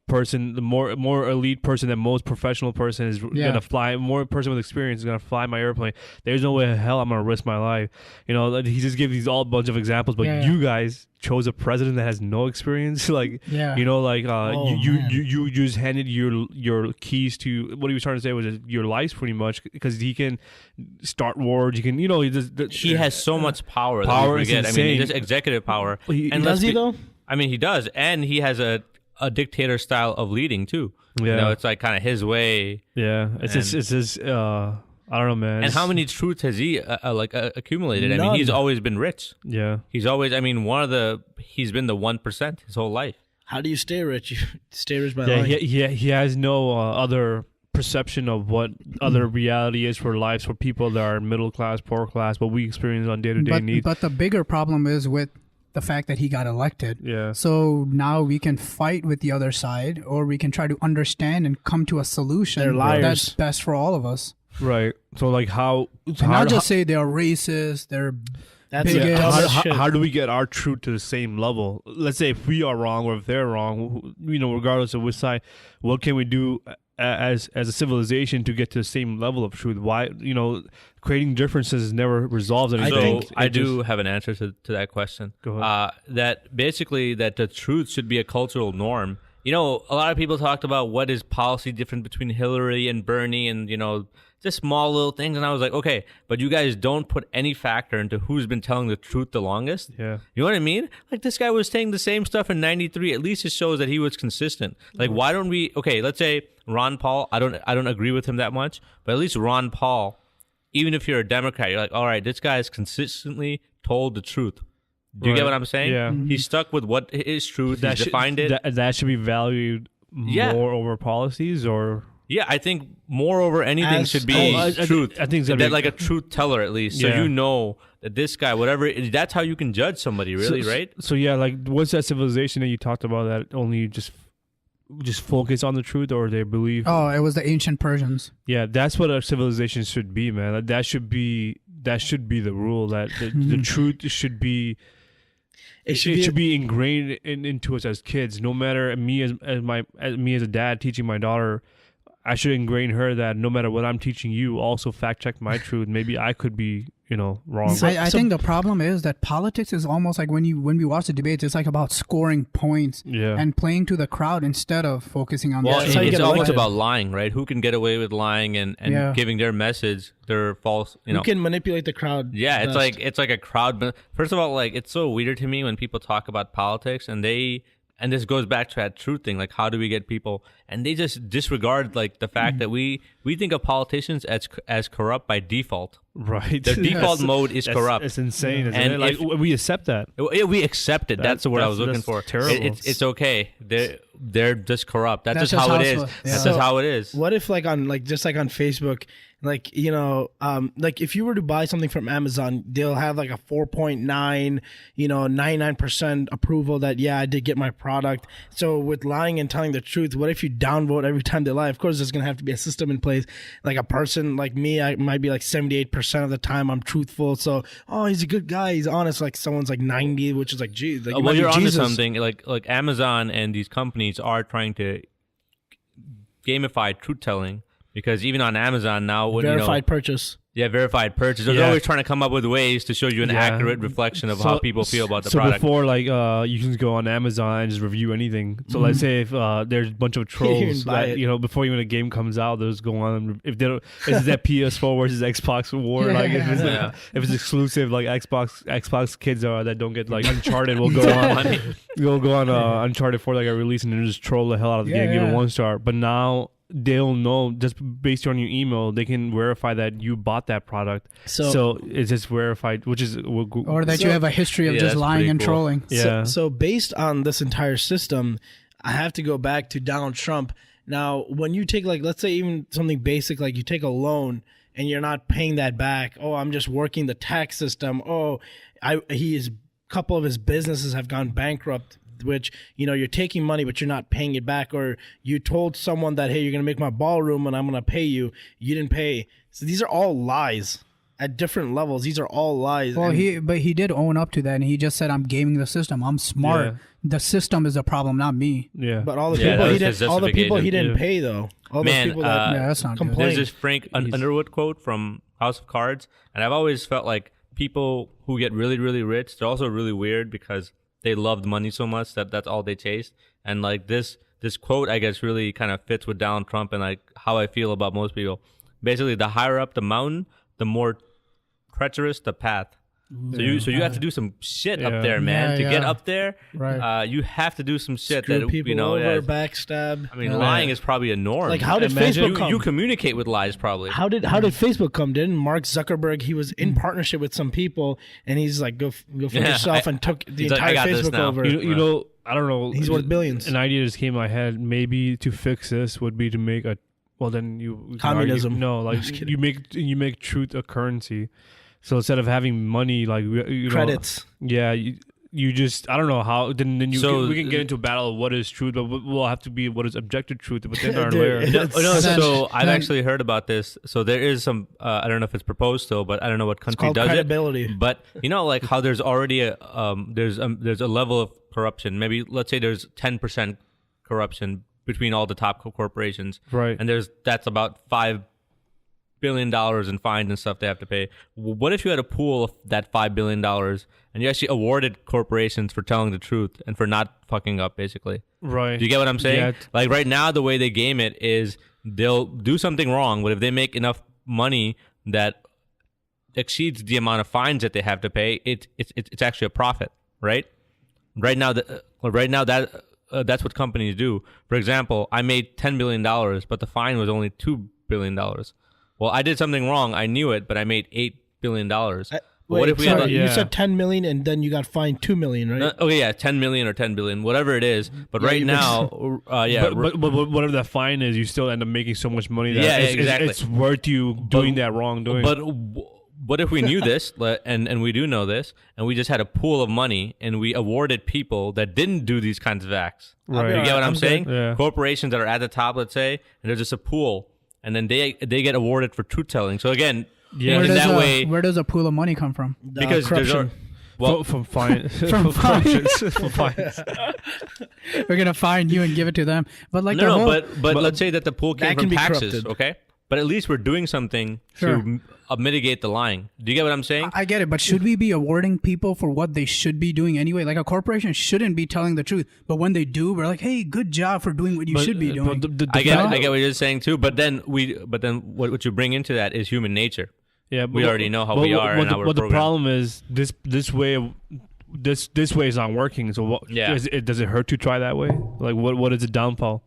person, the more elite person, the most professional person is gonna fly. More person with experience is gonna fly my airplane. There's no way in hell I'm gonna risk my life. You know, he just gave these all bunch of examples, but you guys chose a president that has no experience. Like, you know, like you just handed your keys to what he was trying to say was your life pretty much, because he can start wars. You can, you know, he has so much power. Power is I mean, insane. just executive power. And does he though? I mean, he does, and he has a dictator style of leading too. Yeah, you know, it's like kind of his way. Yeah, it's just I don't know, man. And how many truths has he accumulated? None. I mean, he's always been rich. Yeah, He's always. I mean, he's been the 1% his whole life. How do you stay rich? You stay rich by yeah, lying. he has no other perception of what other reality is for lives for people that are middle class, poor class, what we experience on day-to-day needs. But the bigger problem is with the fact that he got elected. Yeah. So now we can fight with the other side, or we can try to understand and come to a solution They're liars. that's best for all of us. Right. So like how? And not just say they're racist, they're That's bigots. the dumbest shit. How do we get our truth to the same level? Let's say if we are wrong or if they're wrong, you know, regardless of which side, what can we do as a civilization to get to the same level of truth? Why, you know, creating differences never resolves anything. So I do have an answer to that question. Go ahead. That basically that the truth should be a cultural norm. You know, a lot of people talked about what is policy different between Hillary and Bernie, and you know, just small little things. And I was like, okay, but you guys don't put any factor into who's been telling the truth the longest. Yeah. You know what I mean? Like this guy was saying the same stuff in '93. At least it shows that he was consistent. Like, why don't we? Okay, let's say Ron Paul. I don't agree with him that much, but at least Ron Paul, even if you're a Democrat, you're like, all right, this guy has consistently told the truth. Do you get what I'm saying? Yeah. He stuck with what is truth. He defined it. That should be valued more over policies, or Yeah, I think more over anything should be truth. I think it's that like a truth teller at least, so you know that this guy, whatever, that's how you can judge somebody, really, right? So yeah, like what's that civilization that you talked about that only just focus on the truth, or they believe? Oh, it was the ancient Persians. Yeah, that's what our civilization should be, man. That should be the rule. That the truth should be. It should be ingrained into us as kids. No matter me as a dad teaching my daughter, I should ingrain her that no matter what I'm teaching you, also fact check my truth. Maybe I could be, wrong. I think the problem is that politics is almost like when we watch the debates, it's like about scoring points and playing to the crowd instead of focusing on well, the truth. it's almost about lying, right? Who can get away with lying and giving their message, their false, Who can manipulate the crowd? Yeah, best? it's like a crowd. But first of all, like it's so weird to me when people talk about politics and this goes back to that truth thing, like how do we get people, and they just disregard like the fact that we think of politicians as corrupt by default. Right. Their default mode is corrupt. It's insane, isn't And it? Like we accept that. Yeah, we accept it. That's the word I was looking for. Terrible. It's okay. They're just corrupt. That's just how it is. That's So, just how it is. What if like on Facebook, like like if you were to buy something from Amazon, they'll have like a 4.9, 99% approval that I did get my product. So with lying and telling the truth, what if you downvote every time they lie? Of course, there's gonna have to be a system in place. Like a person like me, I might be like 78% of the time I'm truthful. So he's a good guy, he's honest. Like someone's like 90, which is like geez. Like, well, you're onto something. Like Amazon and these companies are trying to gamify truth telling. because even on Amazon now, when Verified purchase. Yeah, verified purchase. They're always trying to come up with ways to show you an accurate reflection of how people feel about the product. So before, you can go on Amazon and just review anything. So let's say if there's a bunch of trolls that, before even a game comes out, those go on. If they don't, is that PS4 versus Xbox war? If it's exclusive, like Xbox kids that don't get like Uncharted will go on. You'll go on Uncharted 4 a release and just troll the hell out of the game, give it 1 star. But now they'll know just based on your email, they can verify that you bought that product. So it's just verified, which is or that you have a history of just lying and trolling. Yeah. So based on this entire system, I have to go back to Donald Trump. Now, when you take let's say even something basic, like you take a loan and you're not paying that back. Oh, I'm just working the tax system. Oh, couple of his businesses have gone bankrupt, which, you're taking money, but you're not paying it back. Or you told someone that, hey, you're going to make my ballroom and I'm going to pay you. You didn't pay. So these are all lies at different levels. These are all lies. Well, he did own up to that. And he just said, I'm gaming the system. I'm smart. Yeah. The system is a problem, not me. Yeah. But all the people he didn't pay, though. All those people that that's not complained. There's this Frank Underwood quote from House of Cards. And I've always felt like people who get really, really rich, they're also really weird because they loved money so much that that's all they chased. And this quote, I guess, really kind of fits with Donald Trump and how I feel about most people. Basically, the higher up the mountain, the more treacherous the path. So you have to do some shit up there, man. To get up there, you have to do some shit. Screw people over, backstab. I mean, lying is probably a norm. How did Facebook come? You communicate with lies, probably. How did Facebook come? Didn't Mark Zuckerberg? He was in partnership with some people, and he's like, "Go for yourself," and took the entire Facebook over. I don't know. He's worth billions. An idea just came in my head. Maybe to fix this would be to make communism. You make truth a currency. So instead of having money, credits. You just, I don't know how. Then we can get into a battle of what is truth, but we'll have to be what is objective truth within our layer. So I've actually heard about this. So there is some, I don't know if it's proposed still, but I don't know what country does credibility. It. But how there's already there's a level of corruption. Maybe let's say there's 10% corruption between all the top corporations, right? And that's about $5 billion in fines and stuff they have to pay. What if you had a pool of that $5 billion and you actually awarded corporations for telling the truth and for not fucking up, basically? Right. Do you get what I'm saying? Yeah. Right now, the way they game it is they'll do something wrong, but if they make enough money that exceeds the amount of fines that they have to pay, it's actually a profit, right? Right now, that's what companies do. For example, I made $10 billion, but the fine was only $2 billion. Well, I did something wrong. I knew it, but I made $8 billion. What if you said 10 million and then you got fined 2 million, right? 10 million or 10 billion, whatever it is. But right now, But whatever that fine is, you still end up making so much money that exactly. It's worth you doing that wrongdoing. But what if we knew this, and we do know this, and we just had a pool of money and we awarded people that didn't do these kinds of acts? Right. You get what I'm saying? Yeah. Corporations that are at the top, let's say, and there's just a pool. And then they get awarded for truth telling. So again, where does a pool of money come from? Because corruption. From fines. From fines. We're gonna fine you and give it to them. But but let's say that the pool came from taxes, corrupted. okay? But at least we're doing something to mitigate the lying. Do you get what I'm saying? I get it, but should we be awarding people for what they should be doing anyway? Like a corporation shouldn't be telling the truth, but when they do, we're like, "Hey, good job for doing what you should be doing." I get what you're saying too, but then what you bring into that is human nature. Yeah, we already know how we are and how we're programmed. The problem is this way is not working. So what? Yeah. Does it hurt to try that way? Like what is the downfall?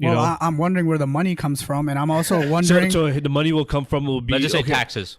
I'm wondering where the money comes from, and I'm also wondering. So the money will come from will be. Let's just say taxes.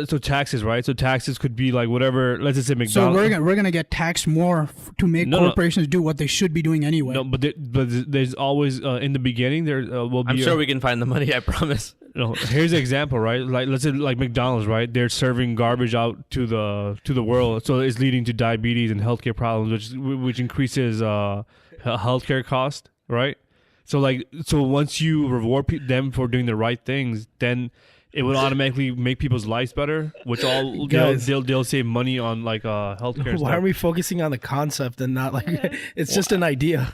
So taxes, right? So taxes could be like whatever. Let's just say McDonald's. So we're gonna get taxed more to make corporations do what they should be doing anyway. No, but there's always in the beginning there will be. I'm sure we can find the money. I promise. Here's an example, right? Like let's say like McDonald's, right? They're serving garbage out to the world, so it's leading to diabetes and healthcare problems, which increases healthcare cost, right? So once you reward them for doing the right things, then it would automatically make people's lives better, which they'll save money on healthcare. Why are we focusing on the concept and not it's just an idea?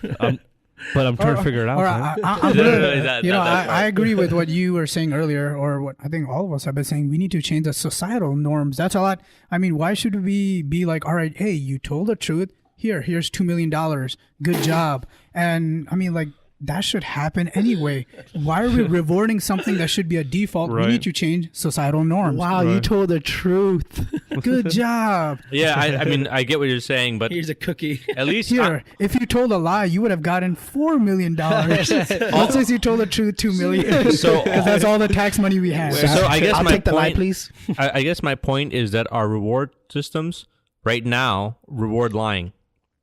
But I'm trying to figure it out. Or man. I'm Literally that- that's I right. agree with what you were saying earlier, or what I think all of us have been saying. We need to change the societal norms. That's a lot. I mean, why should we be like, all right, hey, you told the truth. Here's $2 million. Good job. And I mean, like, that should happen anyway. Why are we rewarding something that should be a default? Right. We need to change societal norms. Wow, you told the truth. Good job. Yeah, I mean, I get what you're saying, but Here's a cookie. at least Here, if you told a lie, you would have gotten $4 million. Let's say you told the truth, $2 million. So- because that's all the tax money we have. So I guess I'll my take the lie, point, please. I guess my point is that our reward systems right now reward lying,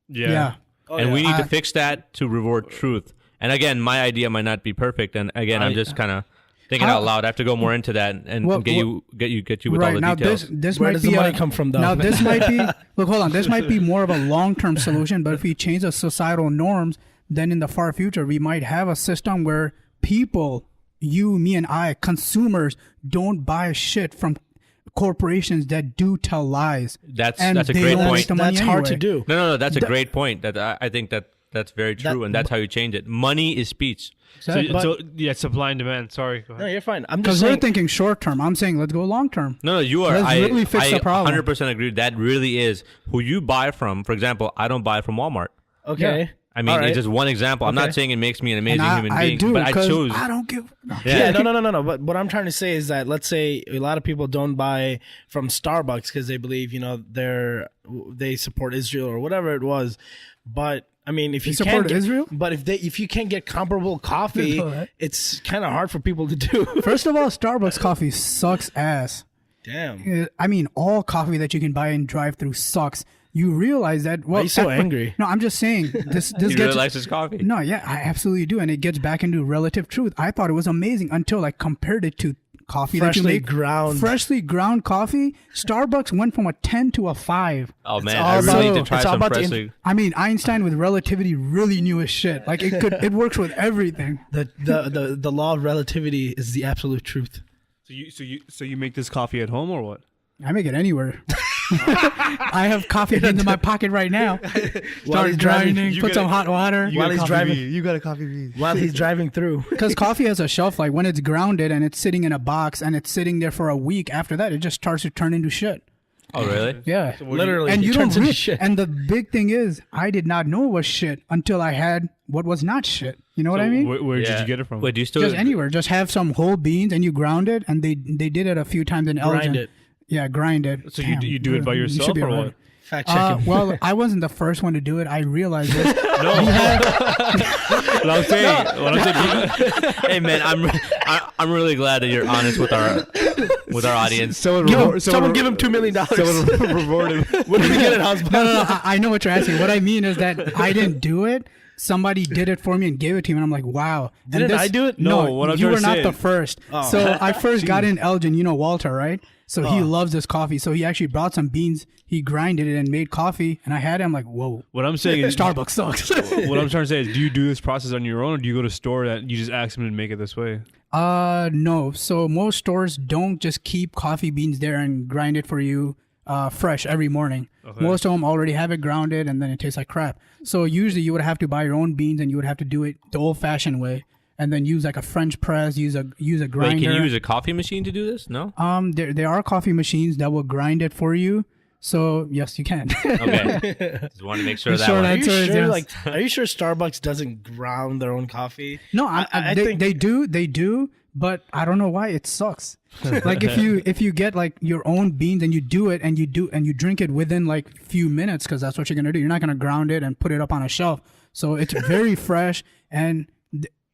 Yeah. and we need to I- fix that to reward truth. And again, my idea might not be perfect, and again, I'm just kind of thinking out loud. I have to go more into that and Well, get you with all Right the now, details. this Where might does be the money a- come from, though? Now, this might be look. Hold on. This might be more of a long-term solution. But if we change the societal norms, then in the far future, we might have a system where people, you, me, and I, consumers, don't buy shit from corporations that do tell lies. That's And a they great don't point. make the money That's hard to anyway. do. No, that's a great point. That I think that's very true, and that's how you change it. Money is speech. So yeah, supply and demand. Sorry. Go No, ahead. you're fine. I'm just Because we're saying. thinking short-term. I'm saying let's go long-term. No, you are. Let's really fix the problem. 100% agree. That really is who you buy from. For example, I don't buy from Walmart. Okay. I mean, All right. it's just one example. I'm Okay. not saying it makes me an And amazing human I being, do, but I 'cause chose. I don't give. Yeah, no. But what I'm trying to say is that let's say a lot of people don't buy from Starbucks because they believe they support Israel or whatever it was. But I mean, if you support can't get, Israel? but if you can't get comparable coffee, All right. it's kind of hard for people to do. First of all, Starbucks coffee sucks ass. Damn. I mean, all coffee that you can buy in drive-through sucks. You realize that? Well, Why are you so angry? No, I'm just saying this. He Gets, really likes his coffee. No, yeah, I absolutely do, and it gets back into relative truth. I thought it was amazing until I compared it to coffee that you Freshly make ground. freshly ground coffee. Starbucks went from a 10 to a 5. Oh man, all I really need about- to try it's all some about the freshly. I mean, Einstein with relativity really knew his shit. Like it works with everything. The law of relativity is the absolute truth. So you make this coffee at home or what? I make it anywhere. I have coffee beans in my pocket right now. While Start he's driving, grinding, you put get some it. hot water. While he's driving, You got a coffee bean. while he's driving through. Because coffee has a shelf life. When it's grounded and it's sitting in a box and it's sitting there for a week, after that, it just starts to turn into shit. Oh really? Yeah. Literally, And it you don't turns into re- shit. And the big thing is, I did not know it was shit until I had what was not shit. You know what I mean? Where did Yeah. you get it from? Wait, do you still? Just anywhere. Just have some whole beans and you ground it. And they did it a few times in Elgin. Grind it. Yeah, grind it. So Damn, you do it by you should yourself be or alright. what? Fact checking. Well, I wasn't the first one to do it. I realized this. What I'm saying, Hey man, I'm really glad that you're honest with our audience. Someone give him $2 million. Someone reward him. What did we get at Hasban? No. I know what you're asking. What I mean is that I didn't do it. Somebody did it for me and gave it to me, and I'm like, wow. And Didn't I do it? No, what I'm you trying were to not say- the first. Oh. So I first got in Elgin. You know Walter, right? So he loves this coffee. So he actually brought some beans. He grinded it and made coffee, and I had it. I'm like, whoa. What I'm saying is, Starbucks sucks. what I'm trying to say is, do you do this process on your own, or do you go to a store that you just ask them to make it this way? No. So most stores don't just keep coffee beans there and grind it for you fresh every morning. Okay. Most of them already have it grounded, and then it tastes like crap. So usually you would have to buy your own beans, and you would have to do it the old-fashioned way, and then use like a French press, use a grinder. Wait, can you use a coffee machine to do this? No. There are coffee machines that will grind it for you. So yes, you can. Okay. Just want to make sure You that sure one. Are you Answer is sure? yes. Like, are you sure Starbucks doesn't ground their own coffee? No, I they, think- they do, but I don't know why it sucks. Like if you get like your own beans and you do it and you drink it within like few minutes, because that's what you're gonna do. You're not gonna ground it and put it up on a shelf. So it's very fresh, and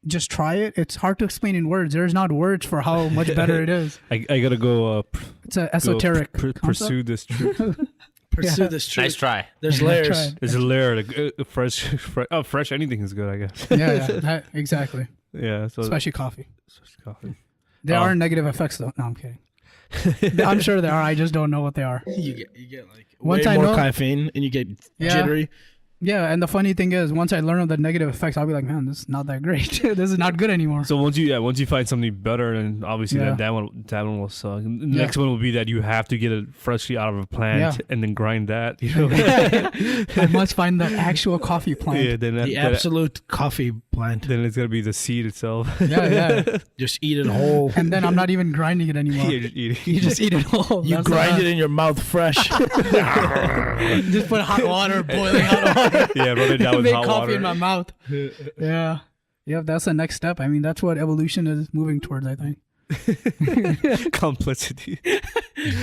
just try it. It's hard to explain in words. There's not words for how much better it is. I gotta go. It's an esoteric concept. Pursue this truth. Pursue this truth. Nice try. There's Try layers. it. There's a layer. Like, fresh. Anything is good, I guess. Yeah, exactly. Yeah. So Especially coffee. coffee. There are negative effects though. No, I'm kidding. I'm sure there are. I just don't know what they are. You get like Once way I more know- caffeine and you get Yeah. jittery. Yeah, and the funny thing is, once I learn of the negative effects, I'll be like, man, this is not that great. This is not good anymore. So once you find something better, then obviously Yeah. that one will suck. The next one will be that you have to get it freshly out of a plant and then grind that. You know, I must find the actual coffee plant. yeah. Then The absolute coffee plant. then it's gonna be the seed itself. Yeah. Just eat it whole. And then I'm not even grinding it anymore. You just eat it. You just eat it whole. You grind it in your mouth fresh. Just put hot water, boiling hot water. Yeah, run it down with Make hot coffee water. in my mouth. Yeah. Yep, that's the next step. I mean, that's what evolution is moving towards, I think. Complexity.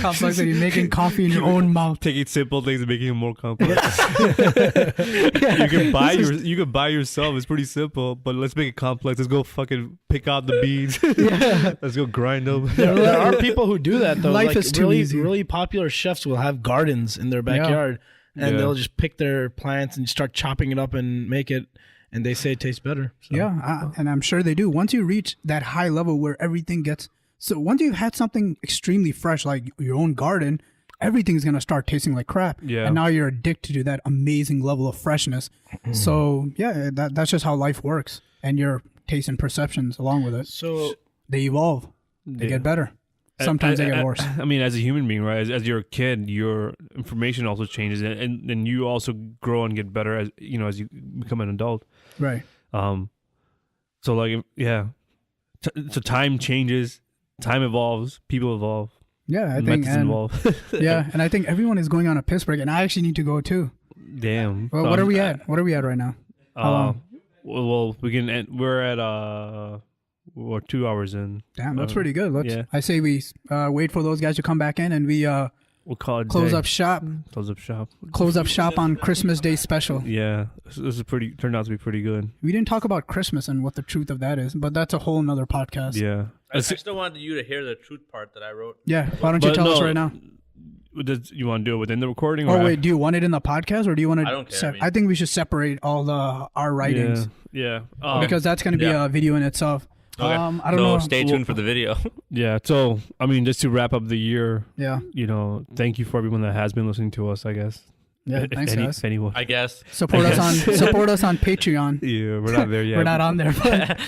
Complexity, making coffee in your own mouth. Taking simple things and making them more complex. You can buy yourself. It's pretty simple, but let's make it complex. Let's go fucking pick out the beans. Let's go grind them. There are people who do that though. Life like is too really, easy. really popular chefs will have gardens in their backyard, and Yeah. they'll just pick their plants and start chopping it up and make it. And they say it tastes better. So. Yeah, and I'm sure they do. Once you reach that high level where everything gets... So once you've had something extremely fresh, like your own garden, everything's going to start tasting like crap. Yeah. And now you're addicted to that amazing level of freshness. So, yeah, that's just how life works. And your taste and perceptions along with it. So They evolve. They Yeah. get better. Sometimes they get worse. I mean, as a human being, right? As you're a kid, your information also changes, and then you also grow and get better as as you become an adult. Right. So like, yeah. So time changes, time evolves, people evolve, Yeah, I think. methods And, evolve. yeah, and I think everyone is going on a piss break, and I actually need to go too. Damn. Well, what are we at? What are we at right now? How long? Well, we can. We're at we're 2 hours in. Damn, that's pretty good. yeah. I say we wait for those guys to come back in, and we We'll call it close day. up shop. Close up shop. Close up shop on Christmas Day special. Yeah, this is turned out to be pretty good. We didn't talk about Christmas and what the truth of that is, but that's a whole nother podcast. Yeah. I still wanted you to hear the truth part that I wrote. Yeah. Why don't you But tell us no, right now? You want to do it within the recording? Oh or wait, do you want it in the podcast or do you want to? I don't care, I mean- I think we should separate all our writings Yeah. because that's going to be Yeah. a video in itself. Okay. I don't so know. stay tuned for the video. Yeah. So, I mean, just to wrap up the year, Yeah. thank you for everyone that has been listening to us, I guess. Yeah. If Thanks, guys. if anyone. I guess. Support us on Patreon. Yeah, we're not there yet. We're not on there, but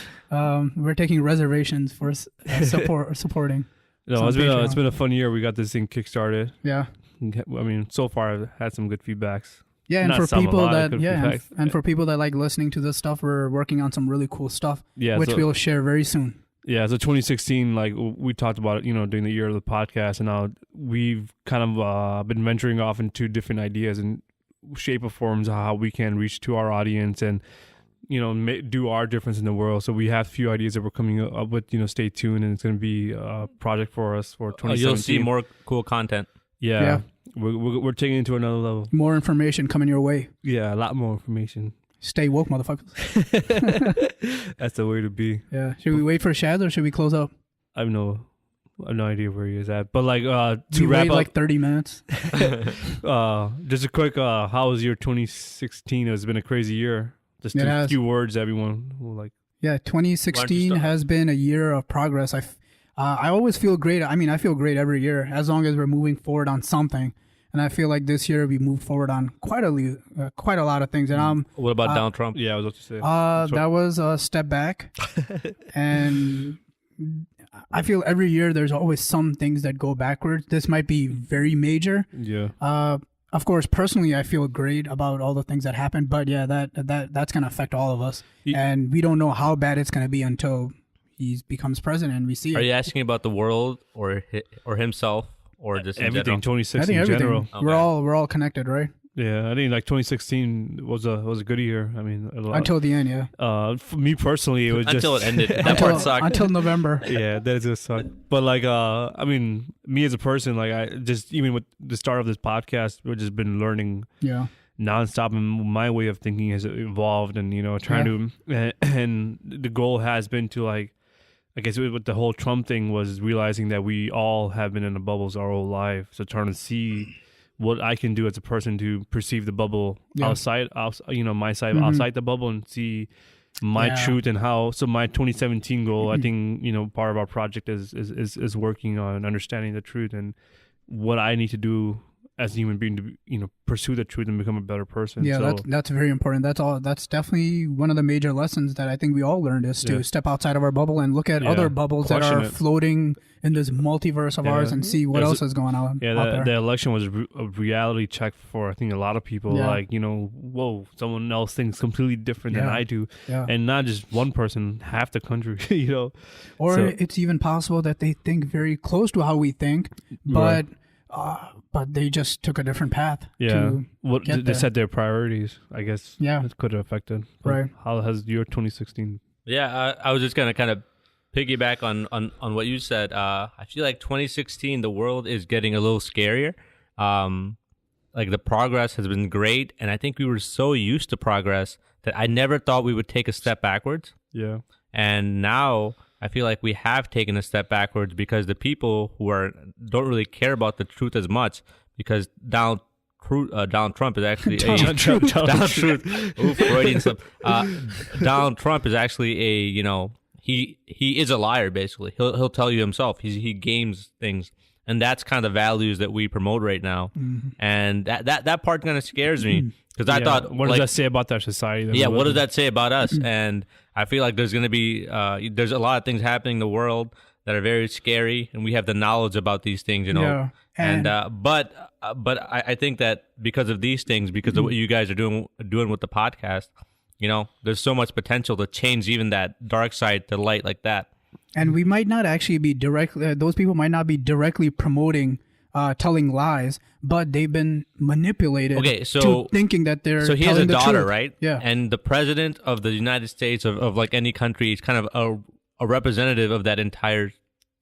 we're taking reservations for supporting. No, on it's Patreon. been a fun year. We got this thing kickstarted. Yeah. I mean, so far I've had some good feedbacks. Yeah, and Not for some, a people lot of that good and feedback. for people that like listening to this stuff, we're working on some really cool stuff, Yeah, which so, we'll share very soon. Yeah, so 2016, like we talked about it, during the year of the podcast, and now we've kind of been venturing off into different ideas and shape of forms of how we can reach to our audience and do our difference in the world. So we have a few ideas that we're coming up with. Stay tuned, and it's going to be a project for us for 2017. You'll see more cool content. Yeah. We're taking it to another level. More information coming your way. Yeah, a lot more information. Stay woke, motherfuckers. That's the way to be. Yeah. Should we wait for Shaz or should we close up? I have no idea where he is at. But like to We wrap wait up, like 30 minutes. just a quick how was your 2016? It's been a crazy year. Just It a has. few words everyone will like. Yeah, 2016 start? has been a year of progress. I always feel great. I mean, I feel great every year as long as we're moving forward on something. And I feel like this year we moved forward on quite a lot of things. And What about Donald Trump? Yeah, I was about to say. that was a step back. And I feel every year there's always some things that go backwards. This might be very major. Yeah. Of course, personally, I feel great about all the things that happened. But yeah, that's going to affect all of us. And we don't know how bad it's going to be until he becomes president and we see Are it. you asking about the world or himself or just in Everything. general? 2016 I think in everything. general. Okay. We're all connected, right? Yeah, I think like 2016 was a good year. I mean, a lot. Until the end, yeah. For me personally, it was Until just it ended. That part sucked. Until November. yeah, that is gonna suck. But like, I mean, me as a person, like, I just even with the start of this podcast, we've just been learning Yeah. nonstop, and my way of thinking has evolved, and trying to, and the goal has been to like, I guess with the whole Trump thing was realizing that we all have been in the bubbles our whole life, so trying to see what I can do as a person to perceive the bubble outside, my side outside the bubble and see my truth and how. So my 2017 goal, I think, part of our project is working on understanding the truth and what I need to do as a human being to pursue the truth and become a better person. Yeah, so, that's very important. That's definitely one of the major lessons that I think we all learned is to step outside of our bubble and look at other bubbles that are floating in this multiverse of ours and see what else is going on out there. The election was a reality check for, I think, a lot of people. Like, whoa, someone else thinks completely different than I do. Yeah. And not just one person, half the country, Or it's even possible that they think very close to how we think, but they just took a different path. Yeah. They set their priorities, I guess. Yeah. It could have affected. Right. How has your 2016? Yeah, I was just going to kind of piggyback on what you said. I feel like 2016, the world is getting a little scarier. Like the progress has been great. And I think we were so used to progress that I never thought we would take a step backwards. Yeah. And now I feel like we have taken a step backwards because the people who don't really care about the truth as much, because Donald Trump is actually Donald Trump is actually he is a liar basically. He'll tell you himself. He games things, and that's kind of the values that we promote right now. Mm-hmm. And that part kind of scares me because I thought, what does that say about our society? What does that say about us? And I feel like there's going to be there's a lot of things happening in the world that are very scary, and we have the knowledge about these things, Yeah. But I think that because of these things, because of what you guys are doing with the podcast, there's so much potential to change even that dark side to light like that. And we might not actually be directly; those people might not be directly promoting telling lies, but they've been manipulated to thinking that they're so he has a daughter, truth. Right? Yeah. And the president of the United States of like any country is kind of a representative of that entire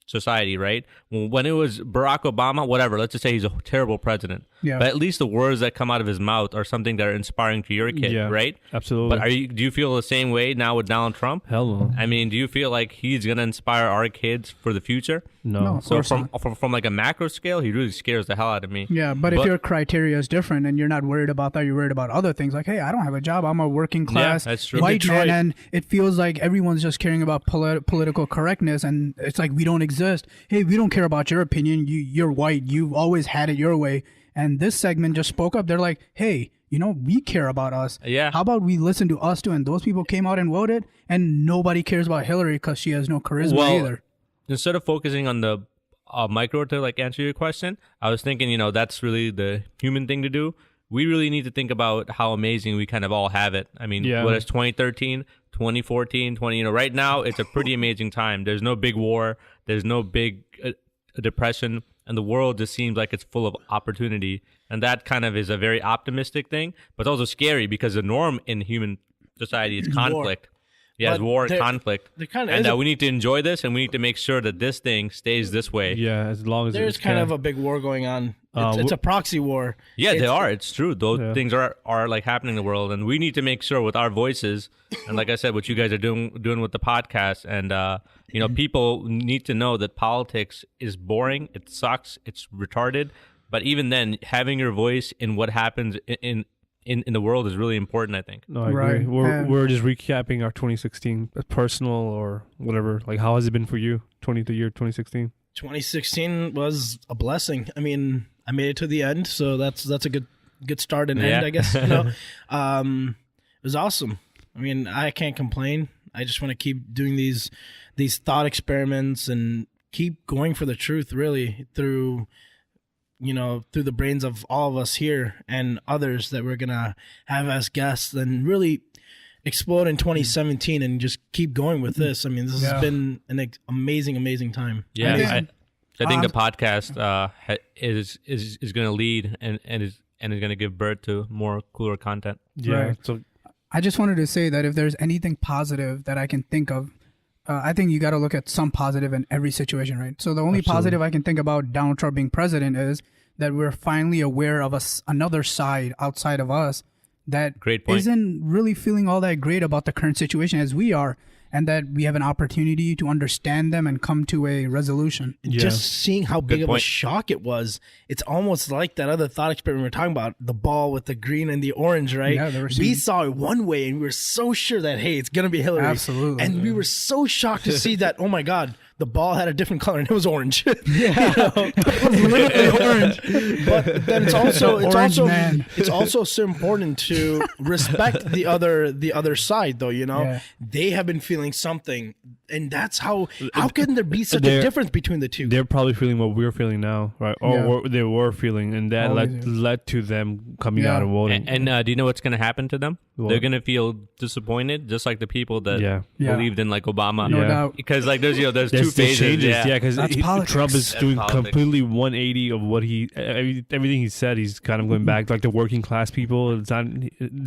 society, right? When it was Barack Obama, whatever, let's just say he's a terrible president. Yeah. But at least the words that come out of his mouth are something that are inspiring to your kid, right? Absolutely. But do you feel the same way now with Donald Trump? Hell no. I mean, do you feel like he's going to inspire our kids for the future? No. So from like a macro scale, he really scares the hell out of me. Yeah, but if your criteria is different and you're not worried about that, you're worried about other things like, hey, I don't have a job. I'm a working class white man, and it feels like everyone's just caring about political correctness, and it's like we don't exist. Hey, we don't care about your opinion. You're white. You've always had it your way. And this segment just spoke up. They're like, hey, we care about us. Yeah. How about we listen to us too? And those people came out and voted, and nobody cares about Hillary because she has no charisma either. Instead of focusing on the micro to like answer your question, I was thinking, that's really the human thing to do. We really need to think about how amazing we kind of all have it. I mean, what is 2013, 2014, right now, it's a pretty amazing time. There's no big war. There's no big depression. And the world just seems like it's full of opportunity. And that kind of is a very optimistic thing, but it's also scary because the norm in human society is conflict. Yeah, it's war, conflict. And we need to enjoy this, and we need to make sure that this thing stays this way. Yeah, as long as there's kind of a big war going on. It's a proxy war. Yeah, they are. It's true. Those things are like happening in the world, and we need to make sure with our voices, and like I said, what you guys are doing with the podcast, and people need to know that politics is boring. It sucks. It's retarded. But even then, having your voice in what happens in the world is really important, I think. No, I agree. We're just recapping our 2016 personal or whatever. Like, how has it been for you, the year 2016? 2016 was a blessing. I mean, I made it to the end, so that's a good start and end, I guess. It was awesome. I mean, I can't complain. I just want to keep doing these thought experiments and keep going for the truth, really, through the brains of all of us here and others that we're going to have as guests, and really explode in 2017 and just keep going with this. I mean, this has been an amazing, amazing time. Yeah, I think the podcast is going to lead and is going to give birth to more cooler content. Yeah. Right. So I just wanted to say that if there's anything positive that I can think of, I think you got to look at some positive in every situation, right? So the only positive I can think about Donald Trump being president is that we're finally aware of another side outside of us that isn't really feeling all that great about the current situation as we are, and that we have an opportunity to understand them and come to a resolution. Yeah. Just seeing how big of a shock it was, it's almost like that other thought experiment we were talking about, the ball with the green and the orange, right? Yeah, we saw it one way and we were so sure that, hey, it's going to be Hillary. Absolutely. And we were so shocked to see that, oh my God, the ball had a different color and it was orange. Yeah, it was literally orange. But then Man. it's also so important to respect the other side, though. Yeah. They have been feeling something, and that's how can there be such a difference between the two? They're probably feeling what we're feeling now, right? Or they were feeling, and that led to them coming out and voting. And do you know what's going to happen to them? What? They're going to feel disappointed, just like the people that believed in like Obama. No doubt. Because like there's two phases. Changes, yeah, because Trump is doing politics. completely 180 of what everything he said. He's kind of going back like the working class people. It's not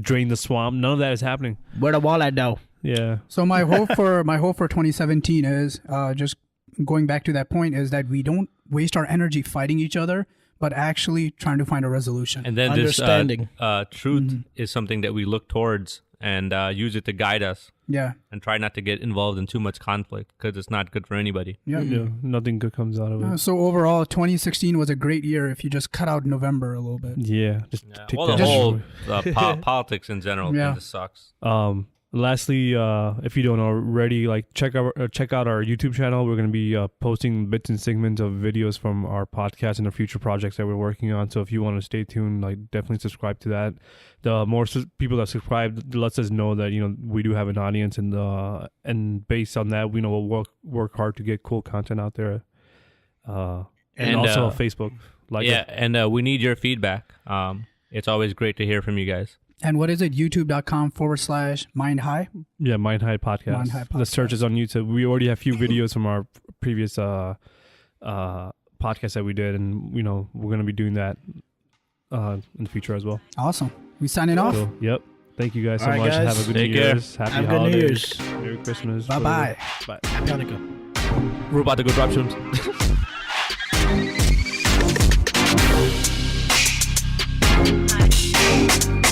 drain the swamp. None of that is happening. Where the wall at now? Yeah. So my hope for 2017 is just going back to that point is that we don't waste our energy fighting each other, but actually trying to find a resolution. And then Understanding. this truth is something that we look towards and use it to guide us. Yeah. And try not to get involved in too much conflict because it's not good for anybody. Yeah. Nothing good comes out of it. So overall, 2016 was a great year if you just cut out November a little bit. Yeah. Just take well, that the whole politics in general kind of sucks. Lastly, if you don't already, like check out our YouTube channel. We're going to be posting bits and segments of videos from our podcast and the future projects that we're working on. So if you want to stay tuned, like definitely subscribe to that. The more people that subscribe lets us know that we do have an audience, and based on that, we'll work hard to get cool content out there. And also Facebook. And we need your feedback. It's always great to hear from you guys. And what is it? YouTube.com/Mind High? Yeah, Mind High Podcast. Mind High Podcast. The search is on YouTube. We already have a few videos from our previous podcast that we did, and we're going to be doing that in the future as well. Awesome. We signing off? So, yep. Thank you guys so All right, much. guys. Have a good Take New care. Year's. Happy Have a good New holidays. Year's. Merry Christmas. Bye-bye. Bye. Happy Hanukkah. We're about to go drop shrooms. Hi.